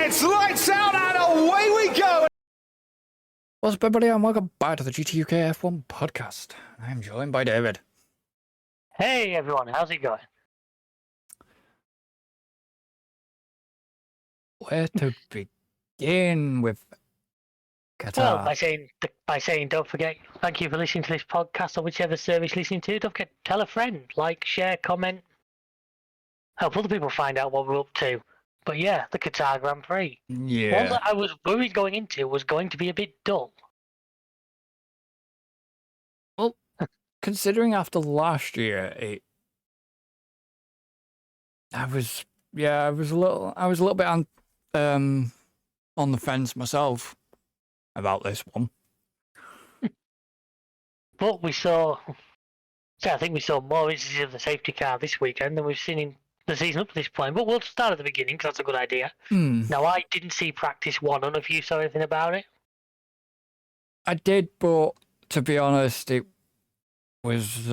It's lights out and away we go! What's up, everybody, and welcome back to the GTUK F1 podcast. I'm joined by David. Hey everyone, how's it going? Where to begin with Qatar? Well, by saying, don't forget, thank you for listening to this podcast or whichever service you're listening to. Don't forget, tell a friend, like, share, comment, help other people find out what we're up to. But yeah, the Qatar Grand Prix. Yeah. One that I was worried going into was going to be a bit dull. Well, considering after last year, I was a little bit on the fence myself about this one. But I think we saw more instances of the safety car this weekend than we've seen in the season up to this point. But we'll start at the beginning because that's a good idea. Now, I didn't see practice one. None of you saw anything about it? I did, but to be honest, it was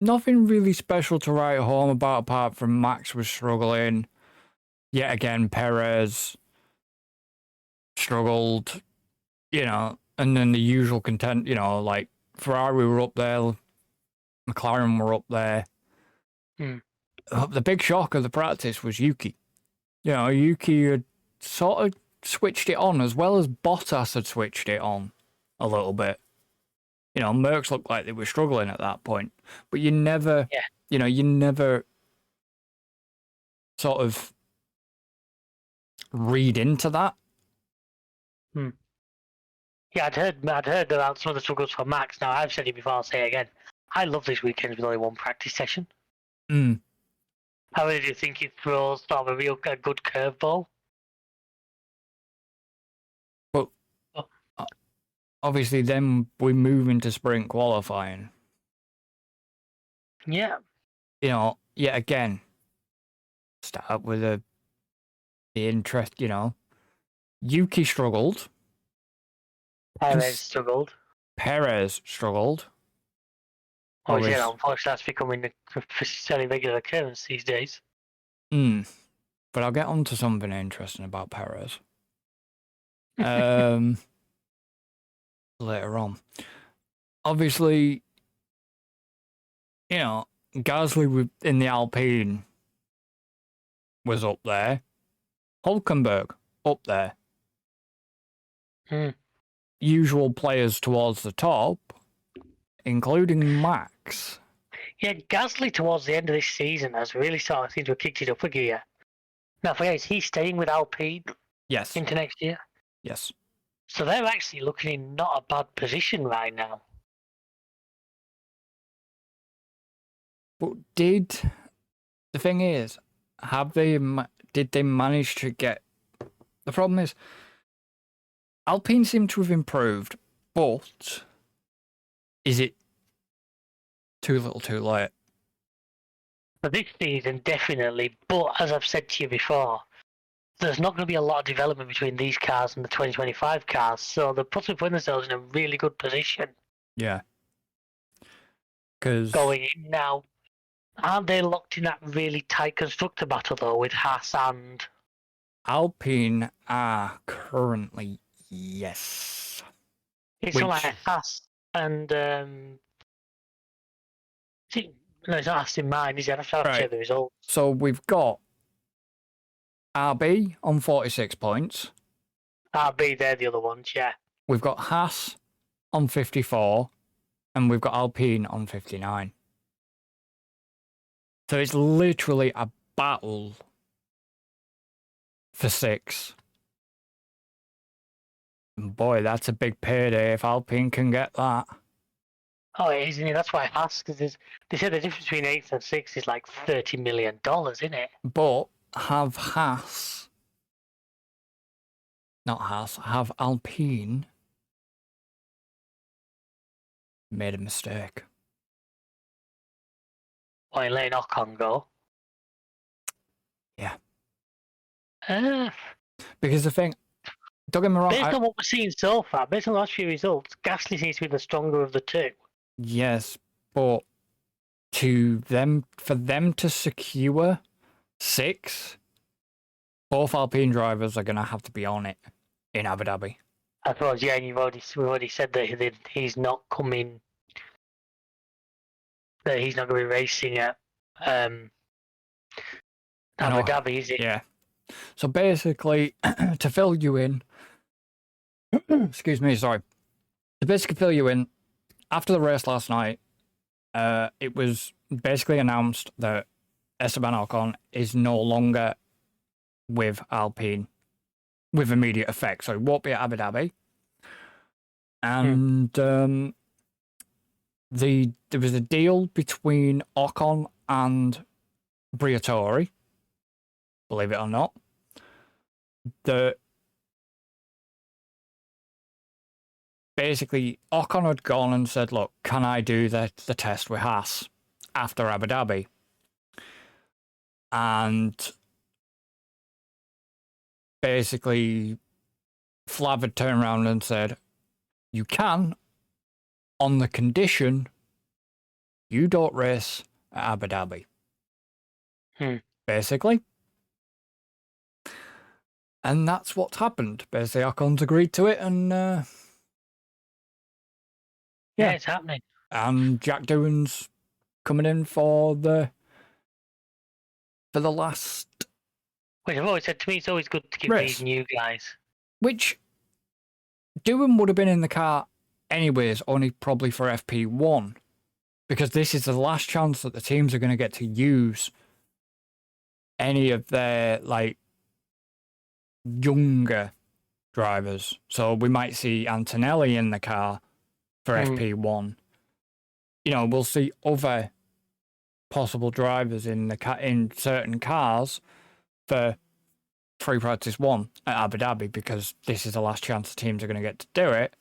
nothing really special to write home about, apart from Max was struggling. Yet again, Perez struggled, and then the usual content, like Ferrari were up there, McLaren were up there. The big shock of the practice was Yuki. Yuki had sort of switched it on, as well as Bottas had switched it on a little bit. Mercs looked like they were struggling at that point, but you never sort of read into that. Yeah, I'd heard about some of the struggles for Max. Now, I've said it before, I'll say it again. I love these weekends with only one practice session. How do you think it throws sort of a good curveball? But obviously, then we move into sprint qualifying. Yeah. Yet again, start with the interest, Yuki struggled. Perez struggled. Oh, yeah, unfortunately, that's becoming a fairly regular occurrence these days. But I'll get on to something interesting about Perez. Later on. Obviously, Gasly in the Alpine was up there. Hulkenberg up there. Usual players towards the top, including Max. Yeah, Gasly towards the end of this season has really sort of seemed to have kicked it up a gear. Now, forget, is he staying with Alpine? Yes. Into next year? Yes. So they're actually looking in not a bad position right now. But the thing is, did they manage to get... The problem is, Alpine seem to have improved, but is it too little too late? For this season, definitely. But as I've said to you before, there's not going to be a lot of development between these cars and the 2025 cars, so they're putting themselves in a really good position. Yeah. Because going in now, aren't they locked in that really tight constructor battle though with Haas and Alpine are currently, yes. It's not like Haas and no, it's not Haas in mind, is it? I've checked the results. So we've got RB on 46 points. RB, they're the other ones, yeah. We've got Haas on 54, and we've got Alpine on 59. So it's literally a battle for 6. And boy, that's a big payday if Alpine can get that. Oh, it is, isn't it? That's why Haas, because they said the difference between 8th and 6th is like $30 million, isn't it? But have Alpine made a mistake? Why, letting Ocon go? Yeah. Because the thing, don't get me wrong. Based on what we're seeing so far, based on the last few results, Gasly seems to be the stronger of the two. Yes, but for them to secure 6, both Alpine drivers are going to have to be on it in Abu Dhabi. I suppose, yeah, and we've already said that he's not coming, that he's not going to be racing at Abu Dhabi, is it? Yeah. So basically, to fill you in, excuse me, sorry. To basically fill you in, after the race last night, it was basically announced that Esteban Ocon is no longer with Alpine with immediate effect. So he won't be at Abu Dhabi. And there was a deal between Ocon and Briatore, believe it or not, that basically Ocon had gone and said, look, can I do the test with Haas after Abu Dhabi? And basically Flav had turned around and said, you can, on the condition you don't race at Abu Dhabi. Basically. And that's what's happened. Basically, Ocon's agreed to it, and yeah, it's happening. And Jack Doohan's coming in for the last. Which I've always said to me, it's always good to give these new guys. Which Doohan would have been in the car anyways, only probably for FP1, because this is the last chance that the teams are going to get to use any of their younger drivers. So we might see Antonelli in the car for FP1. You know, we'll see other possible drivers in certain cars for free practice 1 at Abu Dhabi, because this is the last chance the teams are going to get to do it.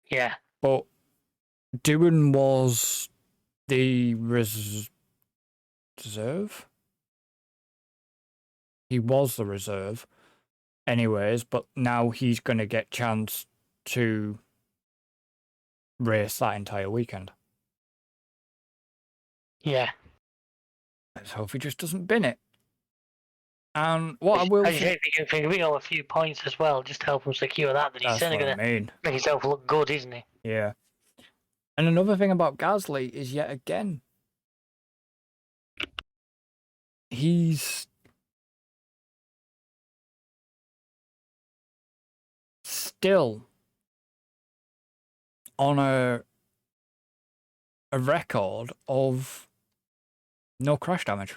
Yeah. But Doohan was the reserve? He was the reserve anyways, but now he's going to get chance to race that entire weekend. Yeah. Let's hope he just doesn't bin it. And what I will say, if he can bring on a few points as well, just to help him secure that, then he's certainly going to make himself look good, isn't he? Yeah. And another thing about Gasly is, yet again, he's still on a record of no crash damage.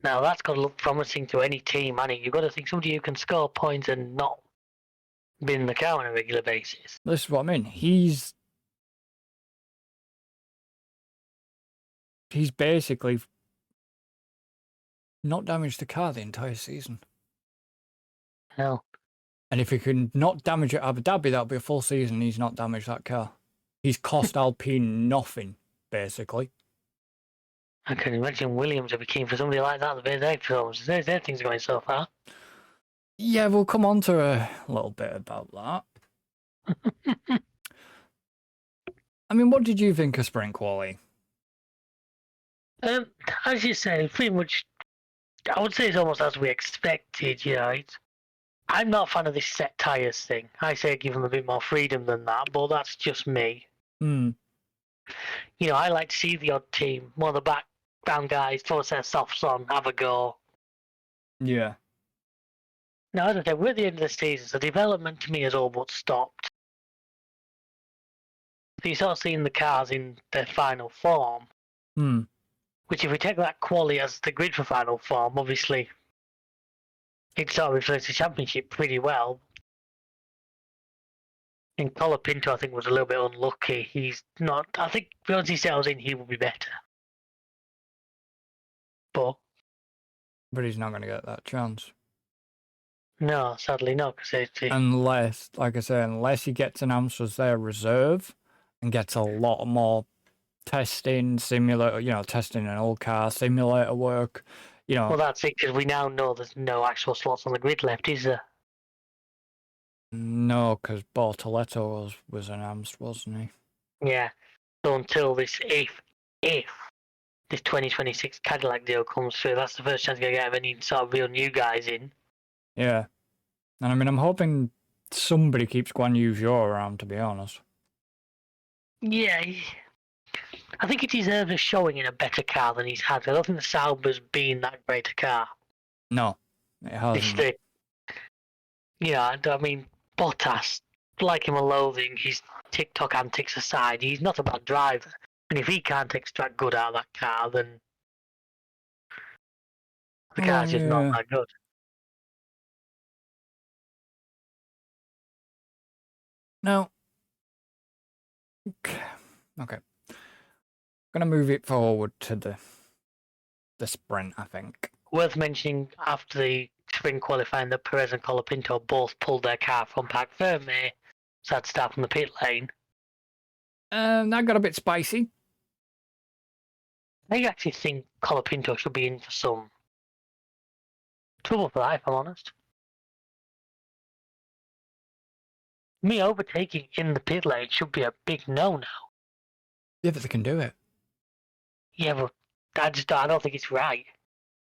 Now that's got to look promising to any team, and you've got to think somebody who can score points and not be in the car on a regular basis. This is what I mean. He's basically not damaged the car the entire season. No. And if he can not damage at Abu Dhabi, that'll be a full season. He's not damaged that car. He's cost Alpine nothing, basically. I can imagine Williams would be keen for somebody like that. The way they perform, their things going so far. Yeah, we'll come on to a little bit about that. I mean, what did you think of sprint quali? As you say, pretty much, I would say it's almost as we expected. You know, I'm not a fan of this set tyres thing. I say give them a bit more freedom than that, but that's just me. You know, I like to see the odd team, more of the background guys, throw a set of softs on, have a go. Yeah. Now, as I said, we're at the end of the season, so development to me has all but stopped. So you start seeing the cars in their final form, which if we take that quali as the grid for final form, obviously it sort of reflects the championship pretty well. And Colapinto, I think, was a little bit unlucky. He's not. I think once he settles in, he will be better. But he's not going to get that chance. No, sadly not. Unless, like I say, unless he gets announced as their reserve and gets a lot more testing, testing an old car, simulator work, Well, that's it, because we now know there's no actual slots on the grid left, is there? No, because Bortoletto was announced, wasn't he? Yeah. So until this, if this 2026 Cadillac deal comes through, that's the first chance you're going to get of any sort of real new guys in. Yeah. And I mean, I'm hoping somebody keeps Guan Yu Zhou around, to be honest. Yeah, I think he deserves a showing in a better car than he's had. I don't think the Sauber's been that great a car. No, it hasn't. I mean, Bottas, like him or loathing, his TikTok antics aside, he's not a bad driver. And if he can't extract good out of that car, then the car's just not that good. No. Okay. Gonna move it forward to the sprint, I think. Worth mentioning after the sprint qualifying that Perez and Colapinto both pulled their car from Parc Ferme, so had to start from the pit lane. That got a bit spicy. I actually think Colapinto should be in for some trouble for that, if I'm honest. Me overtaking in the pit lane should be a big no-no. Yeah, but they can do it. Yeah, but I don't think it's right.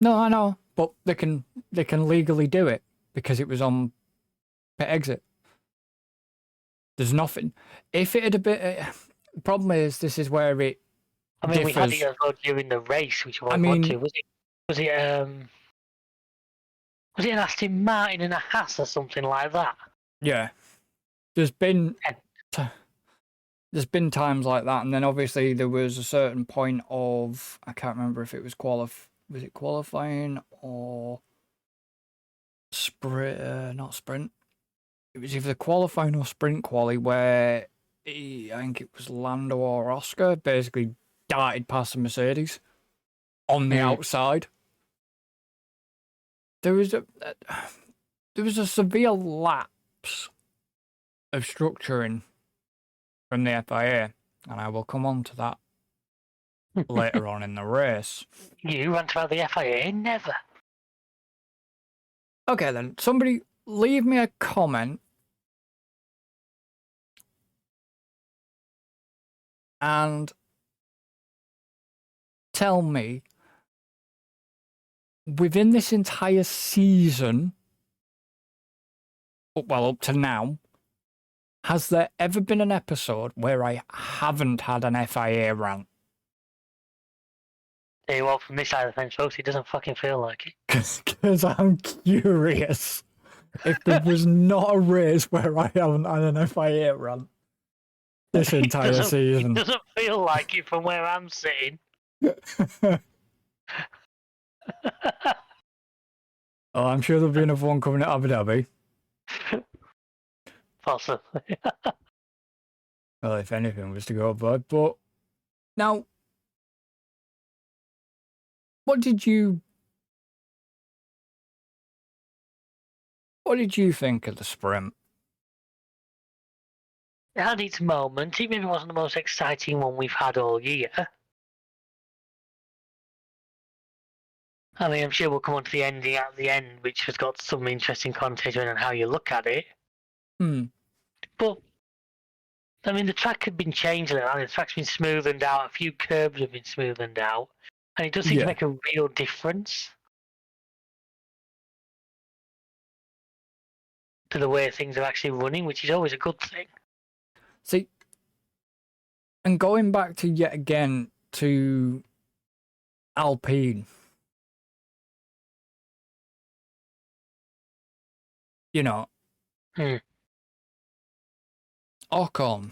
No, I know, but they can legally do it because it was on pit exit. There's nothing. If it had a bit, the problem is this is where it. I mean, differs. We had it as well during the race, which was was it an Aston Martin and a Haas or something like that? Yeah, there's been times like that, and then obviously there was a certain point of I can't remember if it was qualifying or sprint, not sprint. It was either qualifying or sprint quali where I think it was Lando or Oscar basically darted past the Mercedes on the outside. There was a severe lapse of structuring from the FIA, and I will come on to that later on in the race. You rant about the FIA? Never. Okay then, somebody leave me a comment and tell me, within this entire season, well, up to now, has there ever been an episode where I haven't had an FIA rant? Tell you what, from this side of the fence, folks, it doesn't fucking feel like it. Because I'm curious if there was not a race where I haven't had an FIA rant this entire season. It doesn't feel like it from where I'm sitting. Oh, I'm sure there'll be another one coming at Abu Dhabi. Possibly. Well, if anything was to go bad. But now, what did you think of the sprint? It had its moment. It maybe wasn't the most exciting one we've had all year. I mean, I'm sure we'll come on to the ending at the end, which has got some interesting connotation on how you look at it. But, I mean, the track had been changed a little. The track's been smoothened out. A few curbs have been smoothened out. And it does seem to make a real difference to the way things are actually running, which is always a good thing. See, and going back to yet again to Alpine, you know, Ocon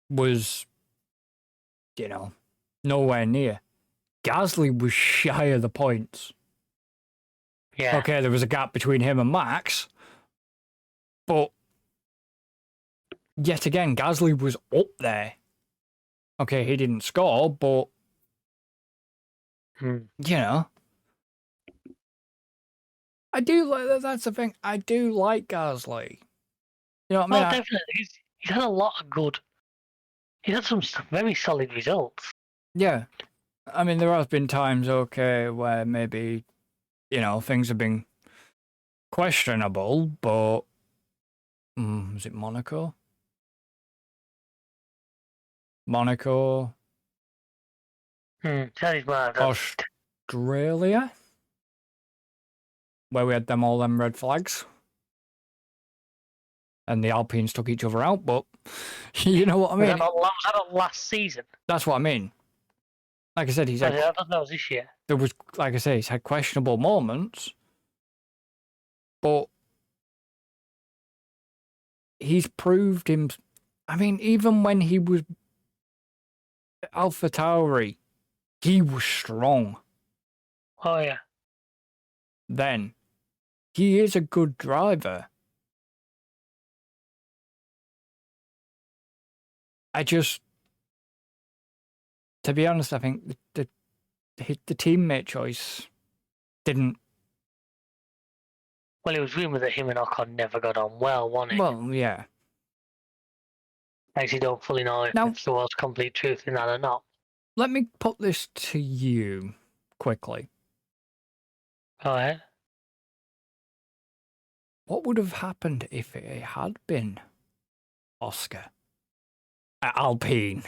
was, nowhere near. Gasly was shy of the points. Yeah. Okay, there was a gap between him and Max, but yet again, Gasly was up there. Okay, he didn't score, but I do like that's the thing. I do like Gasly. You know what I mean? Definitely. He's had a lot of good. He's had some very solid results. Yeah, I mean, there have been times, where maybe things have been questionable, but was it Monaco? Monaco, That is mad. Australia, where we had all them red flags. And the Alpines took each other out, but you know what I mean? Was that not last season? That's what I mean. Like I said, I don't know if it was this year. There was, like I say, he's had questionable moments, but he's proved him. I mean, even when he was AlphaTauri, he was strong. Oh, yeah. Then he is a good driver. To be honest, I think the teammate choice didn't. Well, it was rumoured that him and Ocon never got on well, wasn't it? Well, yeah. I actually don't fully know if there was complete truth in that or not. Let me put this to you quickly. Go ahead. What would have happened if it had been Oscar at Alpine?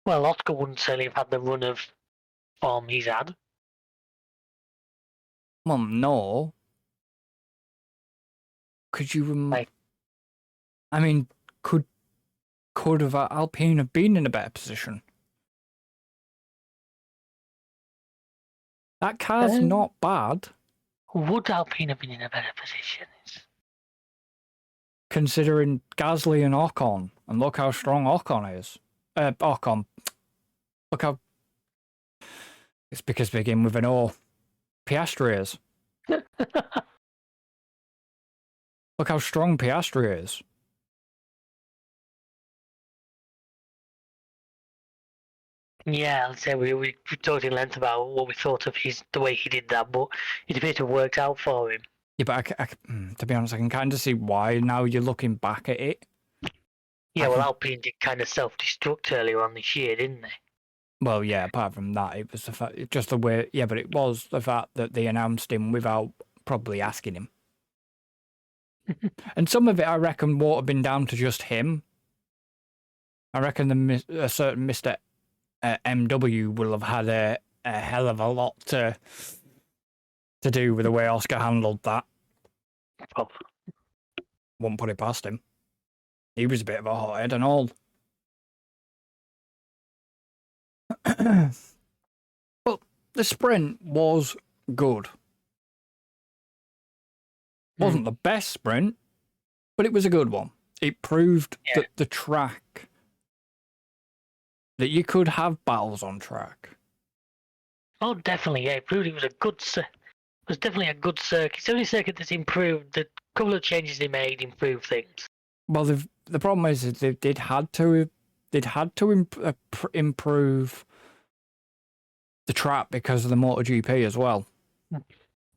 Well, Oscar wouldn't certainly have had the run of form he's had. Well, no. Could you? I mean, could have Alpine have been in a better position? That car's not bad. Would Alpine have been in a better position? Considering Gasly and Ocon, and look how strong Ocon is. Ocon. Look how. It's because they begin with an O. Piastri is. Look how strong Piastri is. Yeah, let's say we talked in length about what we thought of the way he did that, but it appeared to have worked out for him. Yeah, but to be honest, I can kind of see why now you're looking back at it. Yeah, Alpine did kind of self-destruct earlier on this year, didn't they? Well, yeah, apart from that, it was just the way... Yeah, but it was the fact that they announced him without probably asking him. And some of it, I reckon, would have been down to just him. I reckon a certain Mr. MW will have had a hell of a lot to do with the way Oscar handled that. Probably. Won't put it past him. He was a bit of a hothead and all. But the sprint was good. Wasn't the best sprint, but it was a good one. It proved that the track, that you could have battles on track. Oh, definitely, yeah. It proved it was a good it was definitely a good circuit. It's the only circuit that's improved. The couple of changes they made improved things. Well, the problem is that they'd had to improve the track because of the MotoGP as well.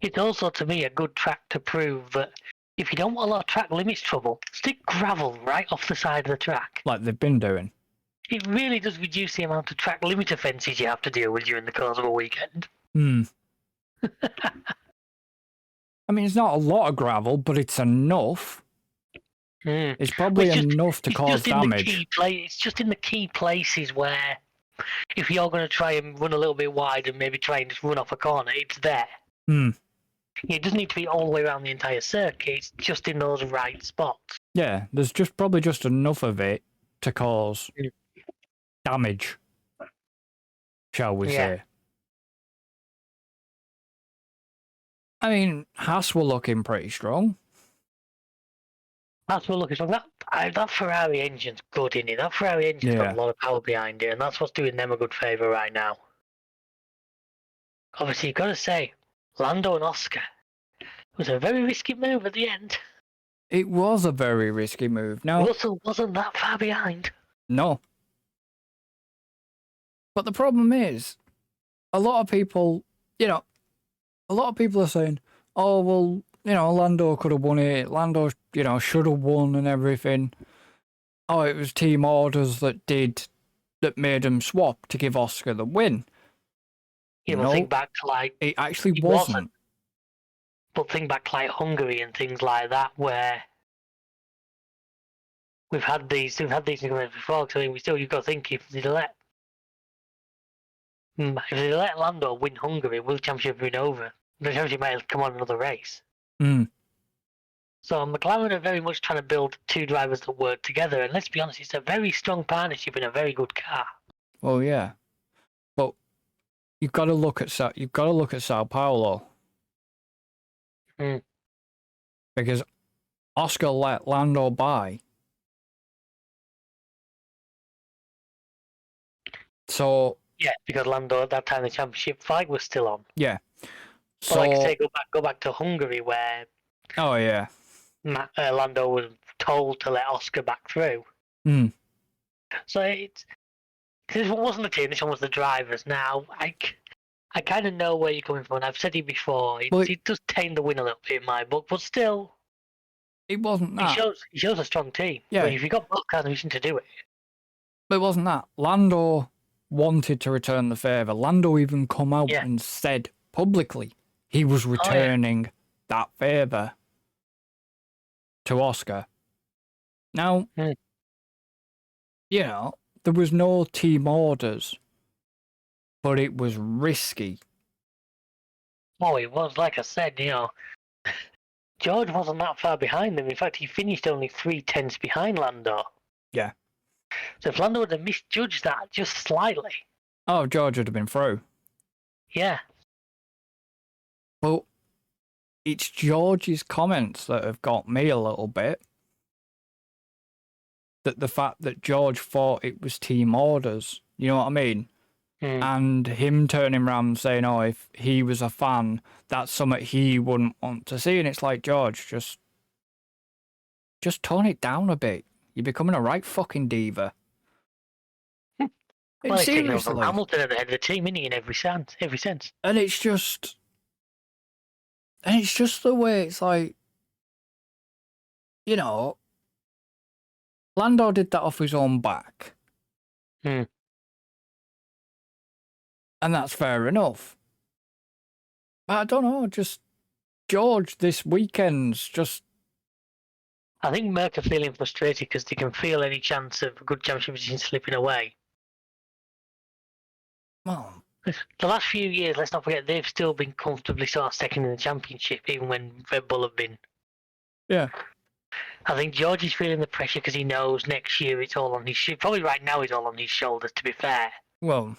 It's also, to me, a good track to prove that if you don't want a lot of track limits trouble, stick gravel right off the side of the track. Like they've been doing. It really does reduce the amount of track limit offences you have to deal with during the course of a weekend. I mean, it's not a lot of gravel, but it's enough. It's probably enough to cause damage. It's just in the key places where if you're going to try and run a little bit wide and maybe try and just run off a corner, it's there. It doesn't need to be all the way around the entire circuit. It's just in those right spots. Yeah, there's probably just enough of it to cause damage, shall we say. I mean, Haas were looking pretty strong. That's what looking strong. That Ferrari engine's good, isn't it? That Ferrari engine's got a lot of power behind it, and that's what's doing them a good favour right now. Obviously, you've got to say, Lando and Oscar, it was a very risky move at the end. It was a very risky move. Now, Russell wasn't that far behind. No. But the problem is, a lot of people are saying, oh, well, Lando could have won it. Lando, should have won and everything. Oh, it was team orders that made him swap to give Oscar the win. Think back to it actually wasn't. But think back to Hungary and things like that, where we've had these agreements before. Because I mean, you've got to think if they let Lando win Hungary, will the championship have been over? The championship might come on another race. Mm. So McLaren are very much trying to build two drivers that work together, and let's be honest, it's a very strong partnership in a very good car. Well, yeah, but you've got to look at Sao Paulo because Oscar let Lando by. So yeah, because Lando at that time the championship fight was still on. Yeah. So like I say, go back to Hungary where. Oh yeah. Lando was told to let Oscar back through. So this one wasn't the team. This one was the drivers. Now I kind of know where you're coming from. And I've said it before. It does taint the win a little bit in my book, but still, it wasn't that. He shows a strong team. Yeah. But if you got both cars, reason to do it. But it wasn't that. Lando wanted to return the favour. Lando even come out and said publicly he was returning that favour to Oscar. Now, you know, there was no team orders, but it was risky. Oh, it was. Like I said, you know, George wasn't that far behind them. In fact, he finished only 3/10 behind Lando. Yeah. So if Lando would have misjudged that just slightly. Oh, George would have been through. Yeah. Well, it's George's comments that have got me a little bit. That the fact that George thought it was team orders, you know what I mean? And him turning around and saying, oh, if he was a fan, that's something he wouldn't want to see. And it's like, George, just tone it down a bit. You're becoming a right fucking diva. Well, seriously. Hamilton at the head of the team, isn't he, in every sense? And it's just the way it's like, you know, Lando did that off his own back. And that's fair enough. But I don't know, just George this weekend's just... I think Merck are feeling frustrated because they can feel any chance of a good championship position slipping away. Well, the last few years, let's not forget, they've still been comfortably sort of second in the championship, even when Red Bull have been. Yeah. I think George is feeling the pressure because he knows next year it's all on his shoulders. Probably right now it's all on his shoulders, to be fair. Well,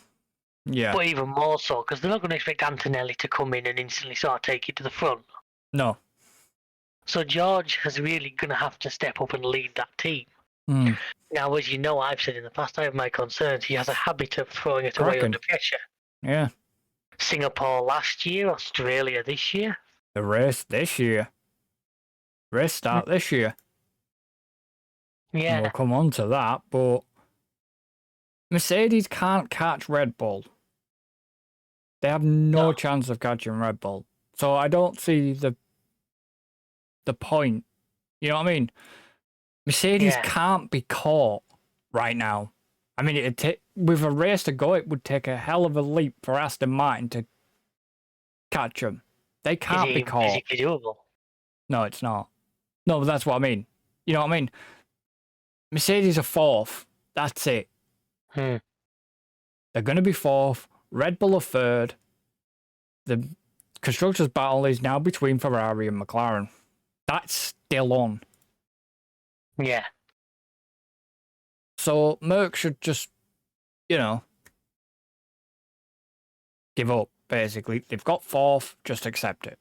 yeah. But even more so, because they're not going to expect Antonelli to come in and instantly sort of take it to the front. No. So George is really going to have to step up and lead that team. Now, as you know, I've said in the past, I have my concerns. He has a habit of throwing it away under pressure. Yeah. Singapore last year, Australia this year. The race this year. Race start this year. Yeah. We'll come on to that, but Mercedes can't catch Red Bull. They have no chance of catching Red Bull. So I don't see the point. You know what I mean? Mercedes can't be caught right now. I mean, with a race to go, it would take a hell of a leap for Aston Martin to catch them. They can't be caught. Is it doable? No, it's not. No, but that's what I mean. You know what I mean? Mercedes are fourth. That's it. They're going to be fourth. Red Bull are third. The Constructors' battle is now between Ferrari and McLaren. That's still on. Yeah. So Merck should just, you know, give up, basically. They've got fourth, just accept it.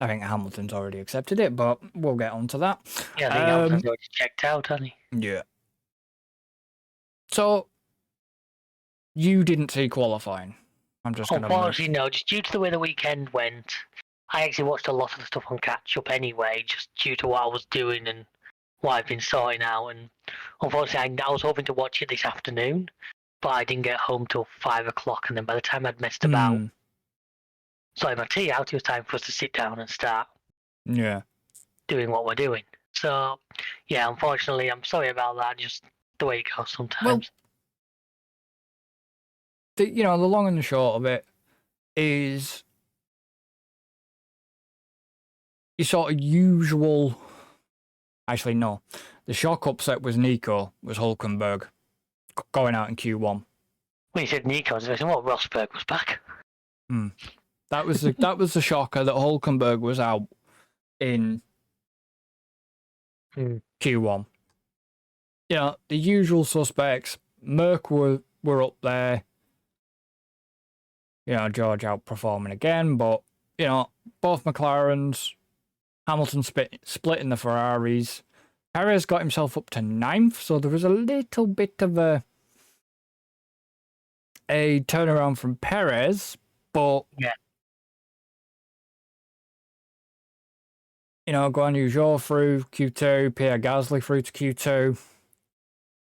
I think Hamilton's already accepted it, but we'll get on to that. Yeah, I think Hamilton's already checked out, hasn't he? Yeah. So, you didn't see qualifying. I'm just going to... Unfortunately, no. Just due to the way the weekend went, I actually watched a lot of the stuff on catch-up anyway, just due to what I was doing and what I've been sorting out. And unfortunately, I was hoping to watch it this afternoon, but I didn't get home till 5 o'clock, and then by the time I'd messed about, sorting my tea out, it was time for us to sit down and start doing what we're doing. So, yeah, unfortunately, I'm sorry about that, just the way it goes sometimes. Well, the long and the short of it is your sort of usual Actually, no. The shock upset was Nico, was Hulkenberg, going out in Q1. When you said Nico, I was thinking, well, Rosberg was back. That was the shocker that Hulkenberg was out in Q1. You know, the usual suspects. Merc were up there. You know, George outperforming again, but, you know, both McLarens, Hamilton splitting the Ferraris. Perez got himself up to 9th, so there was a little bit of a turnaround from Perez, but yeah, you know, Guan Yu Zhou through Q2, Pierre Gasly through to Q2,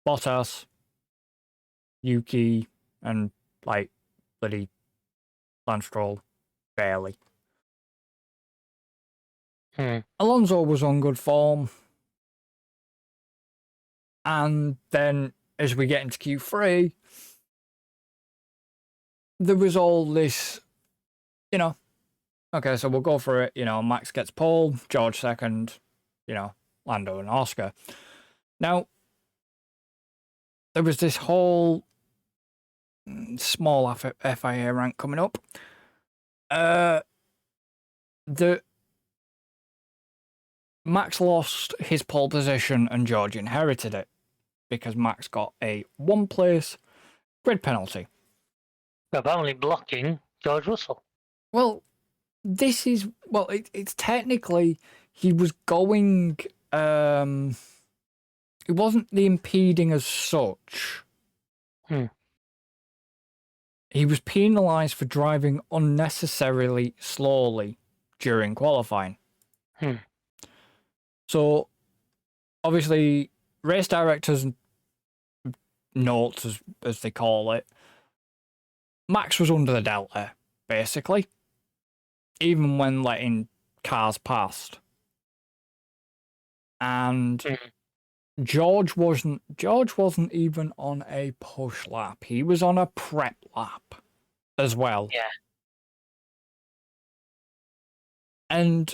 Bottas, Yuki, and like bloody Lance Stroll, barely. Alonso was on good form. And then as we get into Q3, there was all this, you know, okay, so we'll go for it. You know, Max gets pole, George second, you know, Lando and Oscar. Now, there was this whole small FIA rank coming up. Max lost his pole position and George inherited it because Max got a 1-place grid penalty. Apparently blocking George Russell. Well, this is, well, it's technically, he was going, it wasn't the impeding as such. He was penalised for driving unnecessarily slowly during qualifying. So, obviously, race directors' notes, as they call it, Max was under the delta, basically, even when letting cars past. And George wasn't even on a push lap. He was on a prep lap as well. Yeah. And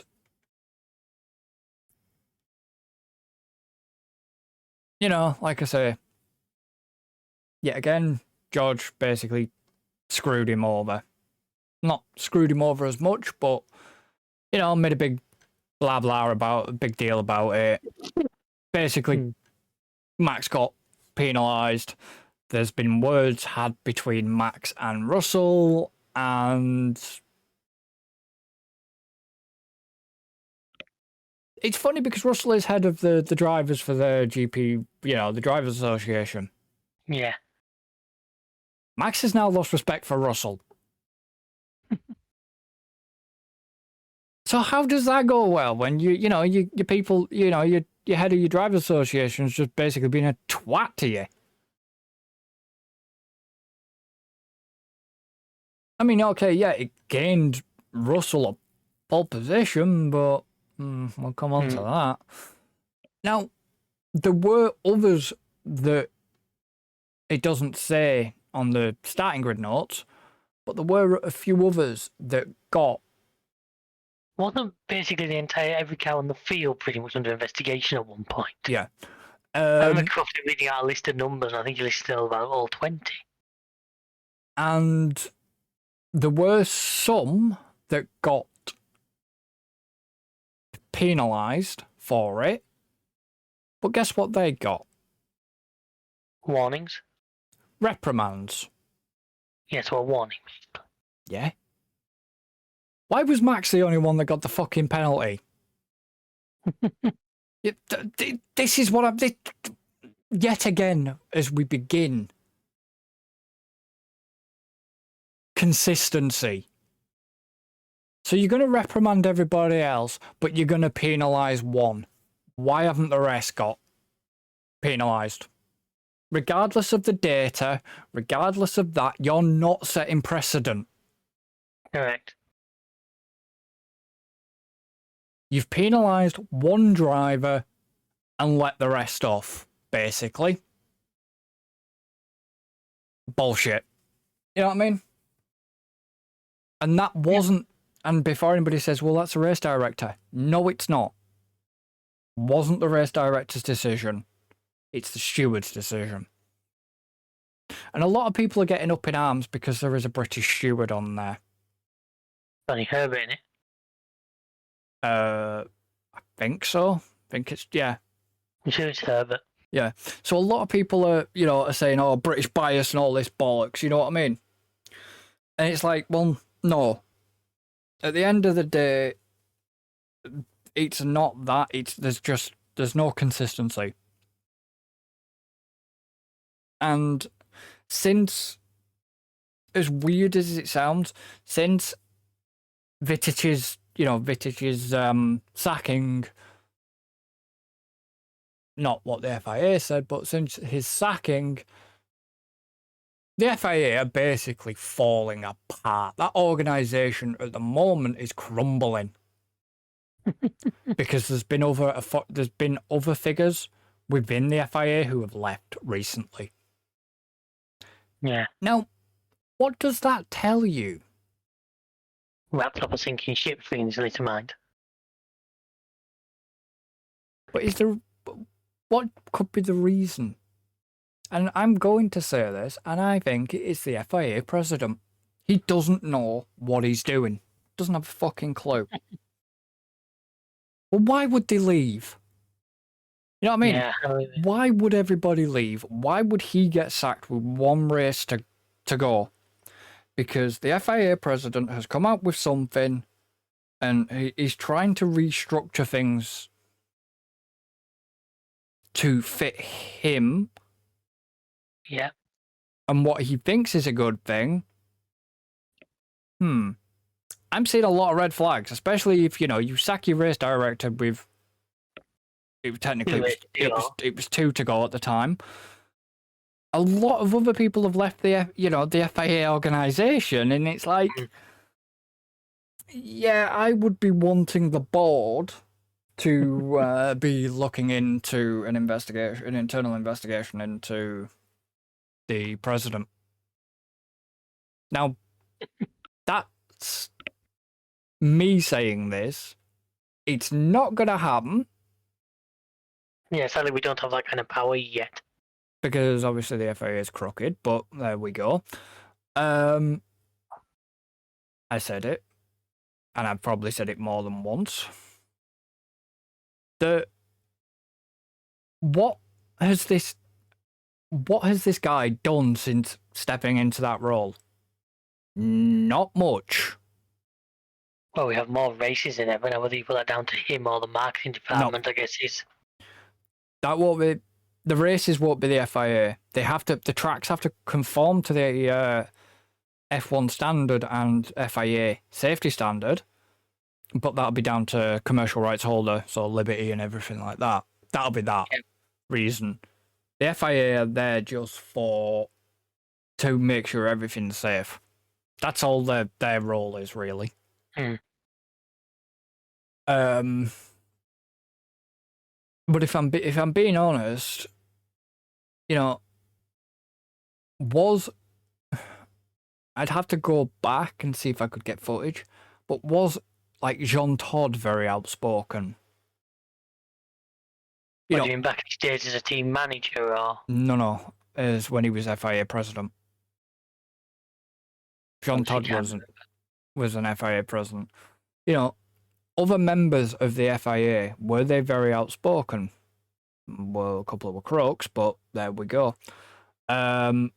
you know, like I say, yet again, George basically screwed him over. Not screwed him over as much, but, you know, made a big a big deal about it. Basically, Max got penalised. There's been words had between Max and Russell, and it's funny because Russell is head of the drivers for the GP, you know, the Drivers Association. Yeah. Max has now lost respect for Russell. So how does that go well when your people, you know, your head of your Drivers Association is just basically being a twat to you? I mean, okay, yeah, it gained Russell a pole position, but we'll come on to that. Now, there were others that it doesn't say on the starting grid notes, but there were a few others that got... Wasn't basically every car on the field pretty much under investigation at one point? Yeah. I remember Crofty reading out a list of numbers, and I think he listed about all 20. And there were some that got penalised for it, but guess what they got? Warnings? Reprimands. Yeah, so a warning. Yeah. Why was Max the only one that got the fucking penalty? This is what I'm... Yet again, as we begin, consistency. So you're going to reprimand everybody else, but you're going to penalise one. Why haven't the rest got penalised? Regardless of the data, regardless of that, you're not setting precedent. Correct. You've penalised one driver and let the rest off, basically. Bullshit. You know what I mean? And that wasn't... And before anybody says, well, that's a race director. No, it's not. wasn't the race director's decision. It's the steward's decision. And a lot of people are getting up in arms because there is a British steward on there. Johnny Herbert in it. I think so. I think it's, yeah. I'm sure it's Herbert. Yeah. So a lot of people are, are saying, oh, British bias and all this bollocks, you know what I mean? And it's like, well, no. At the end of the day, it's not that. There's no consistency. And since, as weird as it sounds, since Vittich's sacking, not what the FIA said, but since his sacking, the FIA are basically falling apart. That organisation at the moment is crumbling because there's been other figures within the FIA who have left recently. Yeah. Now, what does that tell you? Wrapped up a sinking ship, things to mind. But what could be the reason? And I'm going to say this, and I think it is the FIA president. He doesn't know what he's doing. Doesn't have a fucking clue. Well, why would they leave? You know what I mean? Yeah. Why would everybody leave? Why would he get sacked with one race to go? Because the FIA president has come out with something and he's trying to restructure things to fit him. Yeah. And what he thinks is a good thing. I'm seeing a lot of red flags, especially if, you sack your race director with... It was 2 to go at the time. A lot of other people have left the FIA organisation, and it's like, yeah, I would be wanting the board to be looking into an internal investigation into the president. Now, that's me saying this. It's not going to happen. Yeah, sadly we don't have that kind of power yet. Because obviously the FIA is crooked, but there we go. I said it, and I've probably said it more than once. What has this guy done since stepping into that role? Not much. Well, we have more races than ever now. Whether you put that down to him or the marketing department, I guess is. That won't be. The races won't be the FIA. The tracks have to conform to the F1 standard and FIA safety standard, but that'll be down to commercial rights holder, so Liberty and everything like that. That'll be that reason. The FIA are there just to make sure everything's safe. That's all their role is, really. But if I'm being honest, I'd have to go back and see if I could get footage, but was like Jean Todt very outspoken? Do you mean back in his days as a team manager, or? No, as when he was FIA president. Jean Todt was an FIA president. Other members of the FIA, were they very outspoken? Well, a couple were crooks, but there we go. Let's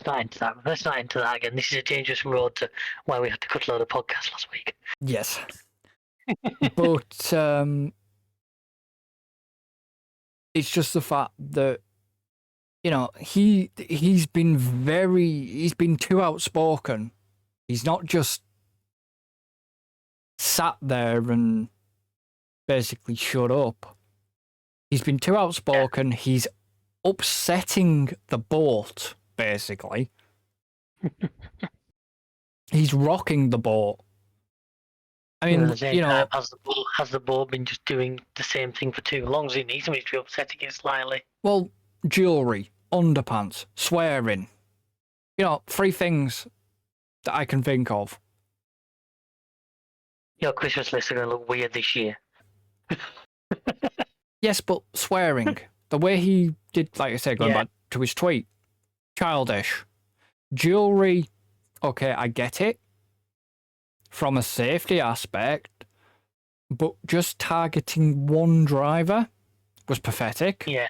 not enter that. Let's not enter that again. This is a dangerous road to why we had to cut a load of podcasts last week. Yes. But it's just the fact that he's been too outspoken. He's not just sat there and basically shut up. He's been too outspoken. Yeah. He's upsetting the boat, basically. He's rocking the boat. I mean, has the board been just doing the same thing for too long? So he needs somebody to be upsetting it slightly. Well, jewellery, underpants, swearing. 3 things that I can think of. Your Christmas lists are going to look weird this year. Yes, but swearing. The way he did, like I said, going Yeah. back to his tweet, childish. Jewelry, okay, I get it. From a safety aspect, but just targeting one driver was pathetic. Yeah.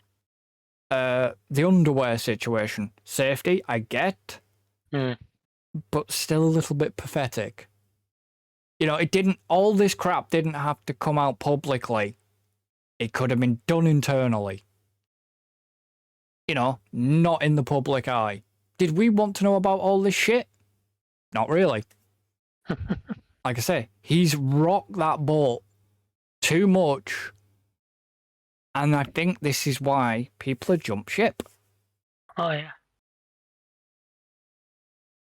The underwear situation, safety, I get, but still a little bit pathetic. You know, all this crap didn't have to come out publicly. It could have been done internally. You know, not in the public eye. Did we want to know about all this shit? Not really. Like I say, he's rocked that boat too much. And I think this is why people have jumped ship. Oh, yeah.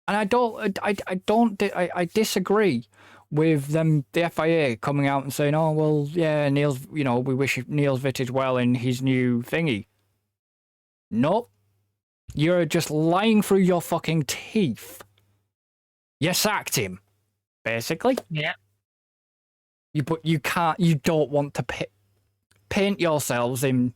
And I disagree with them, the FIA coming out and saying, oh, well, yeah, we wish Neil's Vittage well in his new thingy. Nope. You're just lying through your fucking teeth. You sacked him, basically. Yeah. You don't want to paint yourselves in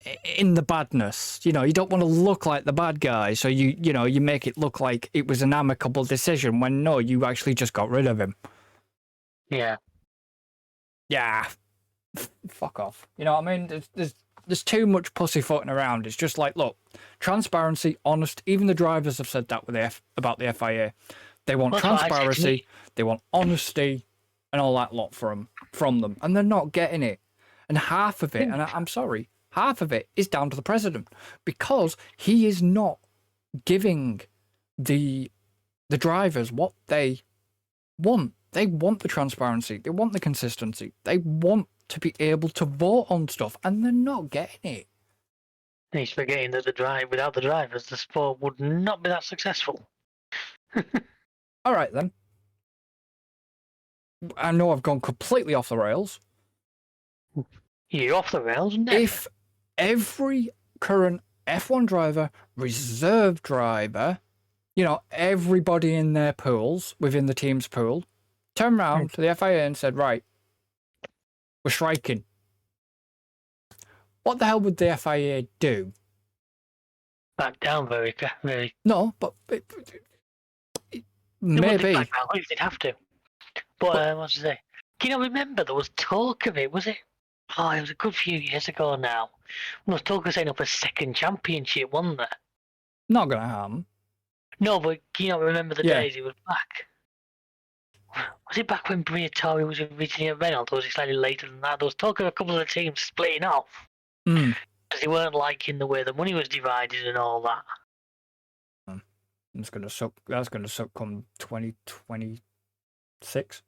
the badness. You know, you don't want to look like the bad guy, so you make it look like it was an amicable decision when no, you actually just got rid of him. Yeah. Yeah. Fuck off. You know what I mean? There's too much pussyfooting around. It's just like, look, transparency, honest. Even the drivers have said that about the FIA. They want transparency, they want honesty, and all that lot from them, and they're not getting it. And half of it, and I'm sorry, half of it is down to the president because he is not giving the drivers what they want. They want the transparency. They want the consistency. They want to be able to vote on stuff, and they're not getting it. He's forgetting that without the drivers, the sport would not be that successful. All right, then. I know I've gone completely off the rails. You're off the rails, never. If every current F1 driver, reserve driver, everybody in their pools, within the team's pool, turned around to the FIA and said, right, we're striking. What the hell would the FIA do? Back down very. No, but maybe. Back down if they'd have to. But what to say? Can you remember there was talk of it? Was it? Oh, it was a good few years ago now. There was talk of setting up a second championship, wasn't there? Not gonna happen. No, but can you not remember the days he was back? Was it back when Briatore was originally at Renault, or was it slightly later than that? There was talk of a couple of the teams splitting off. Because they weren't liking the way the money was divided and all that. That's gonna suck come 2026.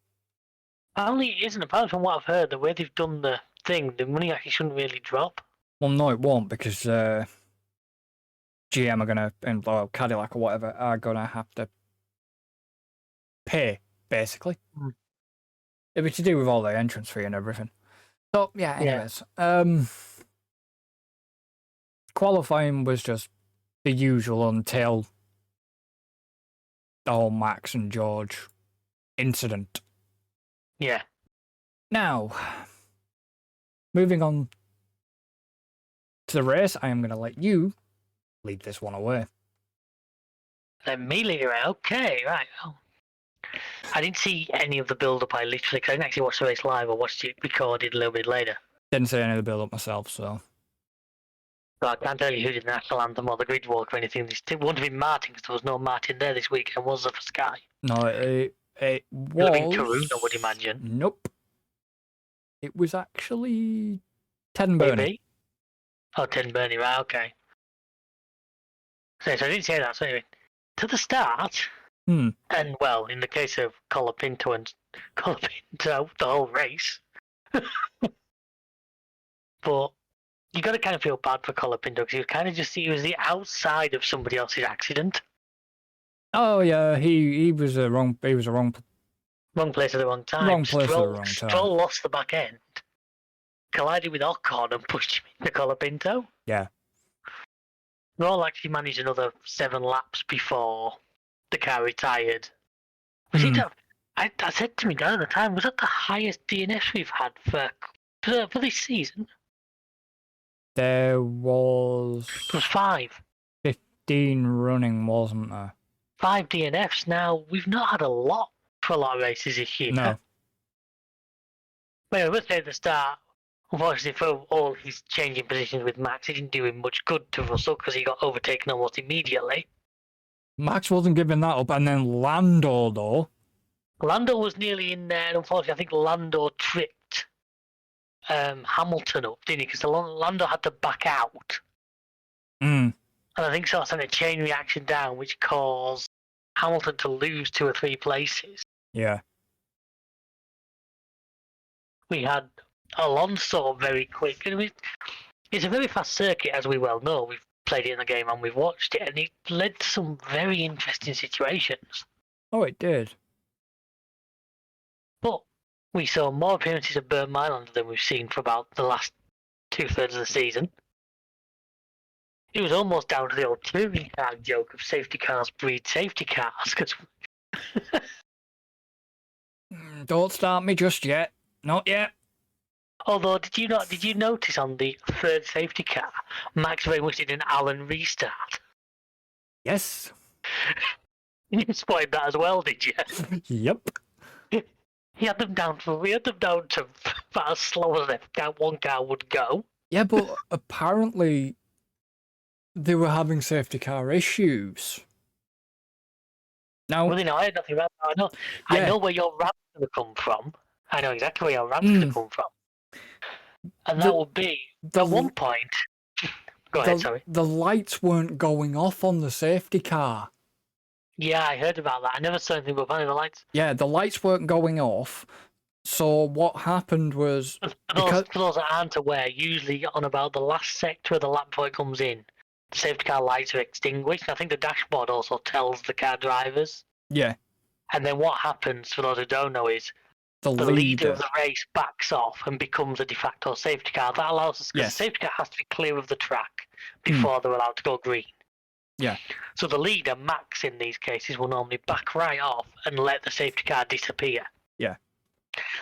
Apparently it isn't. Apart from what I've heard, the way they've done the thing, the money actually shouldn't really drop. Well, no, it won't, because GM are gonna, and Cadillac or whatever, are gonna have to pay, basically. It'll be to do with all the entrance fee and everything. So, yeah, anyways. Qualifying was just the usual until the whole Max and George incident. Yeah. Now, moving on to the race, I am going to let you lead this one away. Let me lead it away. Okay, right. Oh. I didn't see any of the build-up. I didn't actually watch the race live. I watched it recorded a little bit later. Didn't see any of the build-up myself, so I can't tell you who did the national anthem or the grid walk or anything. It wouldn't have been Martin because there was no Martin there this weekend, was there, for Sky? No, it was... It would have been Karun, I would imagine. Nope. It was actually Ted Burney. Maybe? Oh, Ted Burney, right, okay. So I didn't say that. So anyway, to the start, and well, in the case of Colapinto, the whole race. But you got to kind of feel bad for Colapinto because he was the outside of somebody else's accident. Oh yeah, he was a wrong place at the wrong time. Stroll lost the back end, collided with Ocon and pushed him into Colapinto. Yeah. Roll actually managed another 7 laps before the car retired. I said to me down at the time, was that the highest DNS we've had for for this season. There was There was 5. 15 running, wasn't there? 5 DNFs. Now, we've not had a lot for a lot of races this year. No. Well, I would say at the start, unfortunately for all his changing positions with Max, it didn't do him much good to Russell because he got overtaken almost immediately. Max wasn't giving that up, and then Lando, though. Lando was nearly in there, and unfortunately, I think Lando tripped Hamilton up, didn't he? Because Lando had to back out. Mm. And I think so sent a chain reaction down, which caused Hamilton to lose 2 or 3 places. Yeah. We had Alonso very quick. And it's a very fast circuit, as we well know. We've played it in the game and we've watched it, and it led to some very interesting situations. Oh, it did. But we saw more appearances of Bernd Mailander than we've seen for about the last 2/3 of the season. It was almost down to the old touring car joke of safety cars breed safety cars. Cause Don't start me just yet. Not yet. although, did you notice on the 3rd safety car, Max very much did an Allen restart? Yes. You spotted that as well, did you? Yep. We had them down to about as slow as one car would go. Yeah, but apparently they were having safety car issues. Now, Well, I had nothing about that. I know where your rant's going to come from. I know exactly where your rant's going to come from. And that would be, at one point... Go ahead, sorry. The lights weren't going off on the safety car. Yeah, I heard about that. I never saw anything but apparently the lights. Yeah, the lights weren't going off. So what happened was... For those that aren't aware, usually on about the last sector of the lap before it comes in, the safety car lights are extinguished. I think the dashboard also tells the car drivers. Yeah. And then what happens, for those who don't know, is The leader of the race backs off and becomes a de facto safety car. That allows us, because the safety car has to be clear of the track before they're allowed to go green. Yeah. So the leader, Max, in these cases, will normally back right off and let the safety car disappear. Yeah.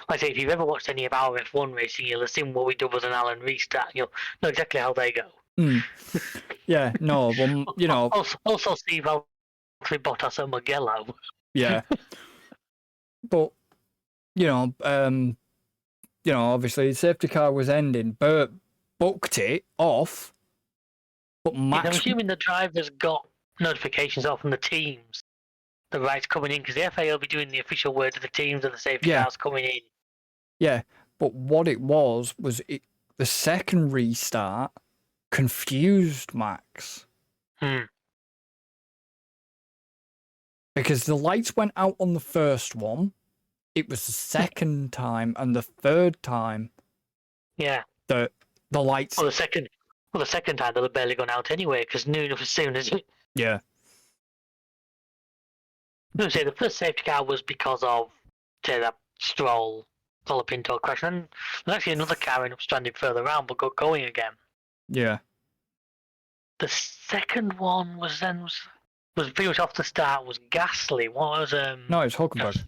Like I say, if you've ever watched any of our F1 racing, you'll have seen what we did with an Allen restart. You'll know exactly how they go. Yeah, no, well, Also see Valtteri Bottas and Mugello. Yeah. But, obviously the safety car was ending. Bert booked it off, but Max... I'm assuming the drivers got notifications off from the teams. The rights coming in, because the FA will be doing the official word to the teams of the safety cars coming in. Yeah, but what it was the second restart confused Max. Because the lights went out on the first one. It was the second time and the third time. Yeah. The lights... Well, the second time they'll have barely gone out anyway, because new enough as soon as it... Yeah. I was say the first safety car was because of, say, that Stroll Colapinto crash, and there's actually another car ended up stranded further around, but got going again. Yeah. The second one was pretty much off the start. Was Gasly? What was No, it's Hulkenberg.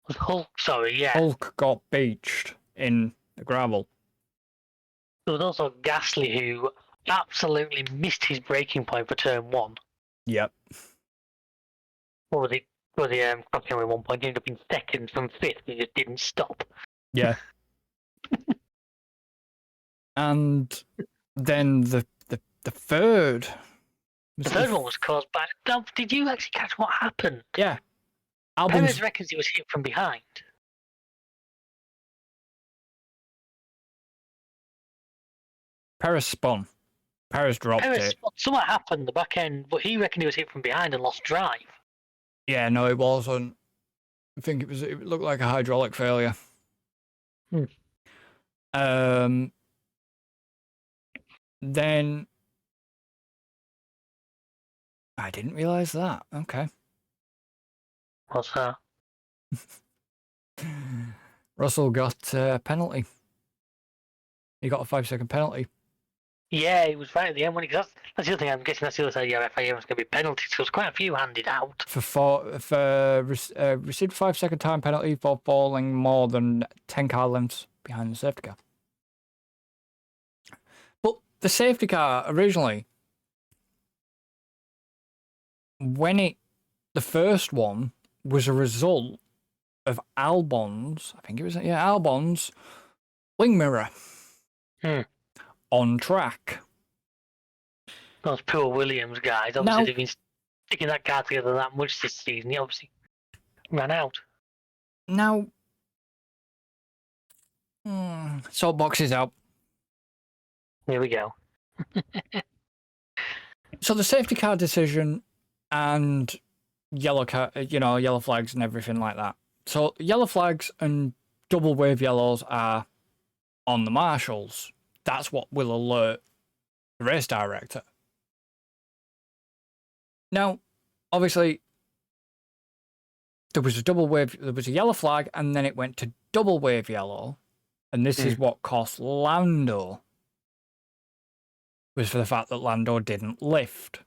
Was Hulk? Sorry, yeah. Hulk got beached in the gravel. There was also Gasly who absolutely missed his braking point for turn 1. Yep. What was he? Crossing at one point, he ended up in second from 5th. He just didn't stop. Yeah. And then the third. The third one was caused by... Did you actually catch what happened? Yeah. Perez reckons it was hit from behind. Perez spun. Perez dropped it. Something happened at the back end, but he reckoned he was hit from behind and lost drive. Yeah, no, it wasn't. I think it looked like a hydraulic failure. Then I didn't realise that. Okay. What's that? Russell got a penalty. He got a 5-second penalty. Yeah, it was right at the end when he got. That's the other thing. I'm guessing that's the other side. Yeah, FIA was going to be penalties. There was quite a few handed out. Received 5-second time penalty for falling more than 10 car lengths behind the safety car. But the safety car originally, the first one was a result of Albon's, I think it was, Albon's wing mirror on track. Those poor Williams guys, obviously they've been sticking that car together that much this season. He obviously ran out. Now, soapbox is out. Here we go. So the safety car decision and yellow flags and everything like that. So yellow flags and double wave yellows are on the marshals. That's what will alert the race director. Now, obviously, there was a yellow flag, and then it went to double wave yellow, and this is what cost Lando. Was for the fact that Lando didn't lift.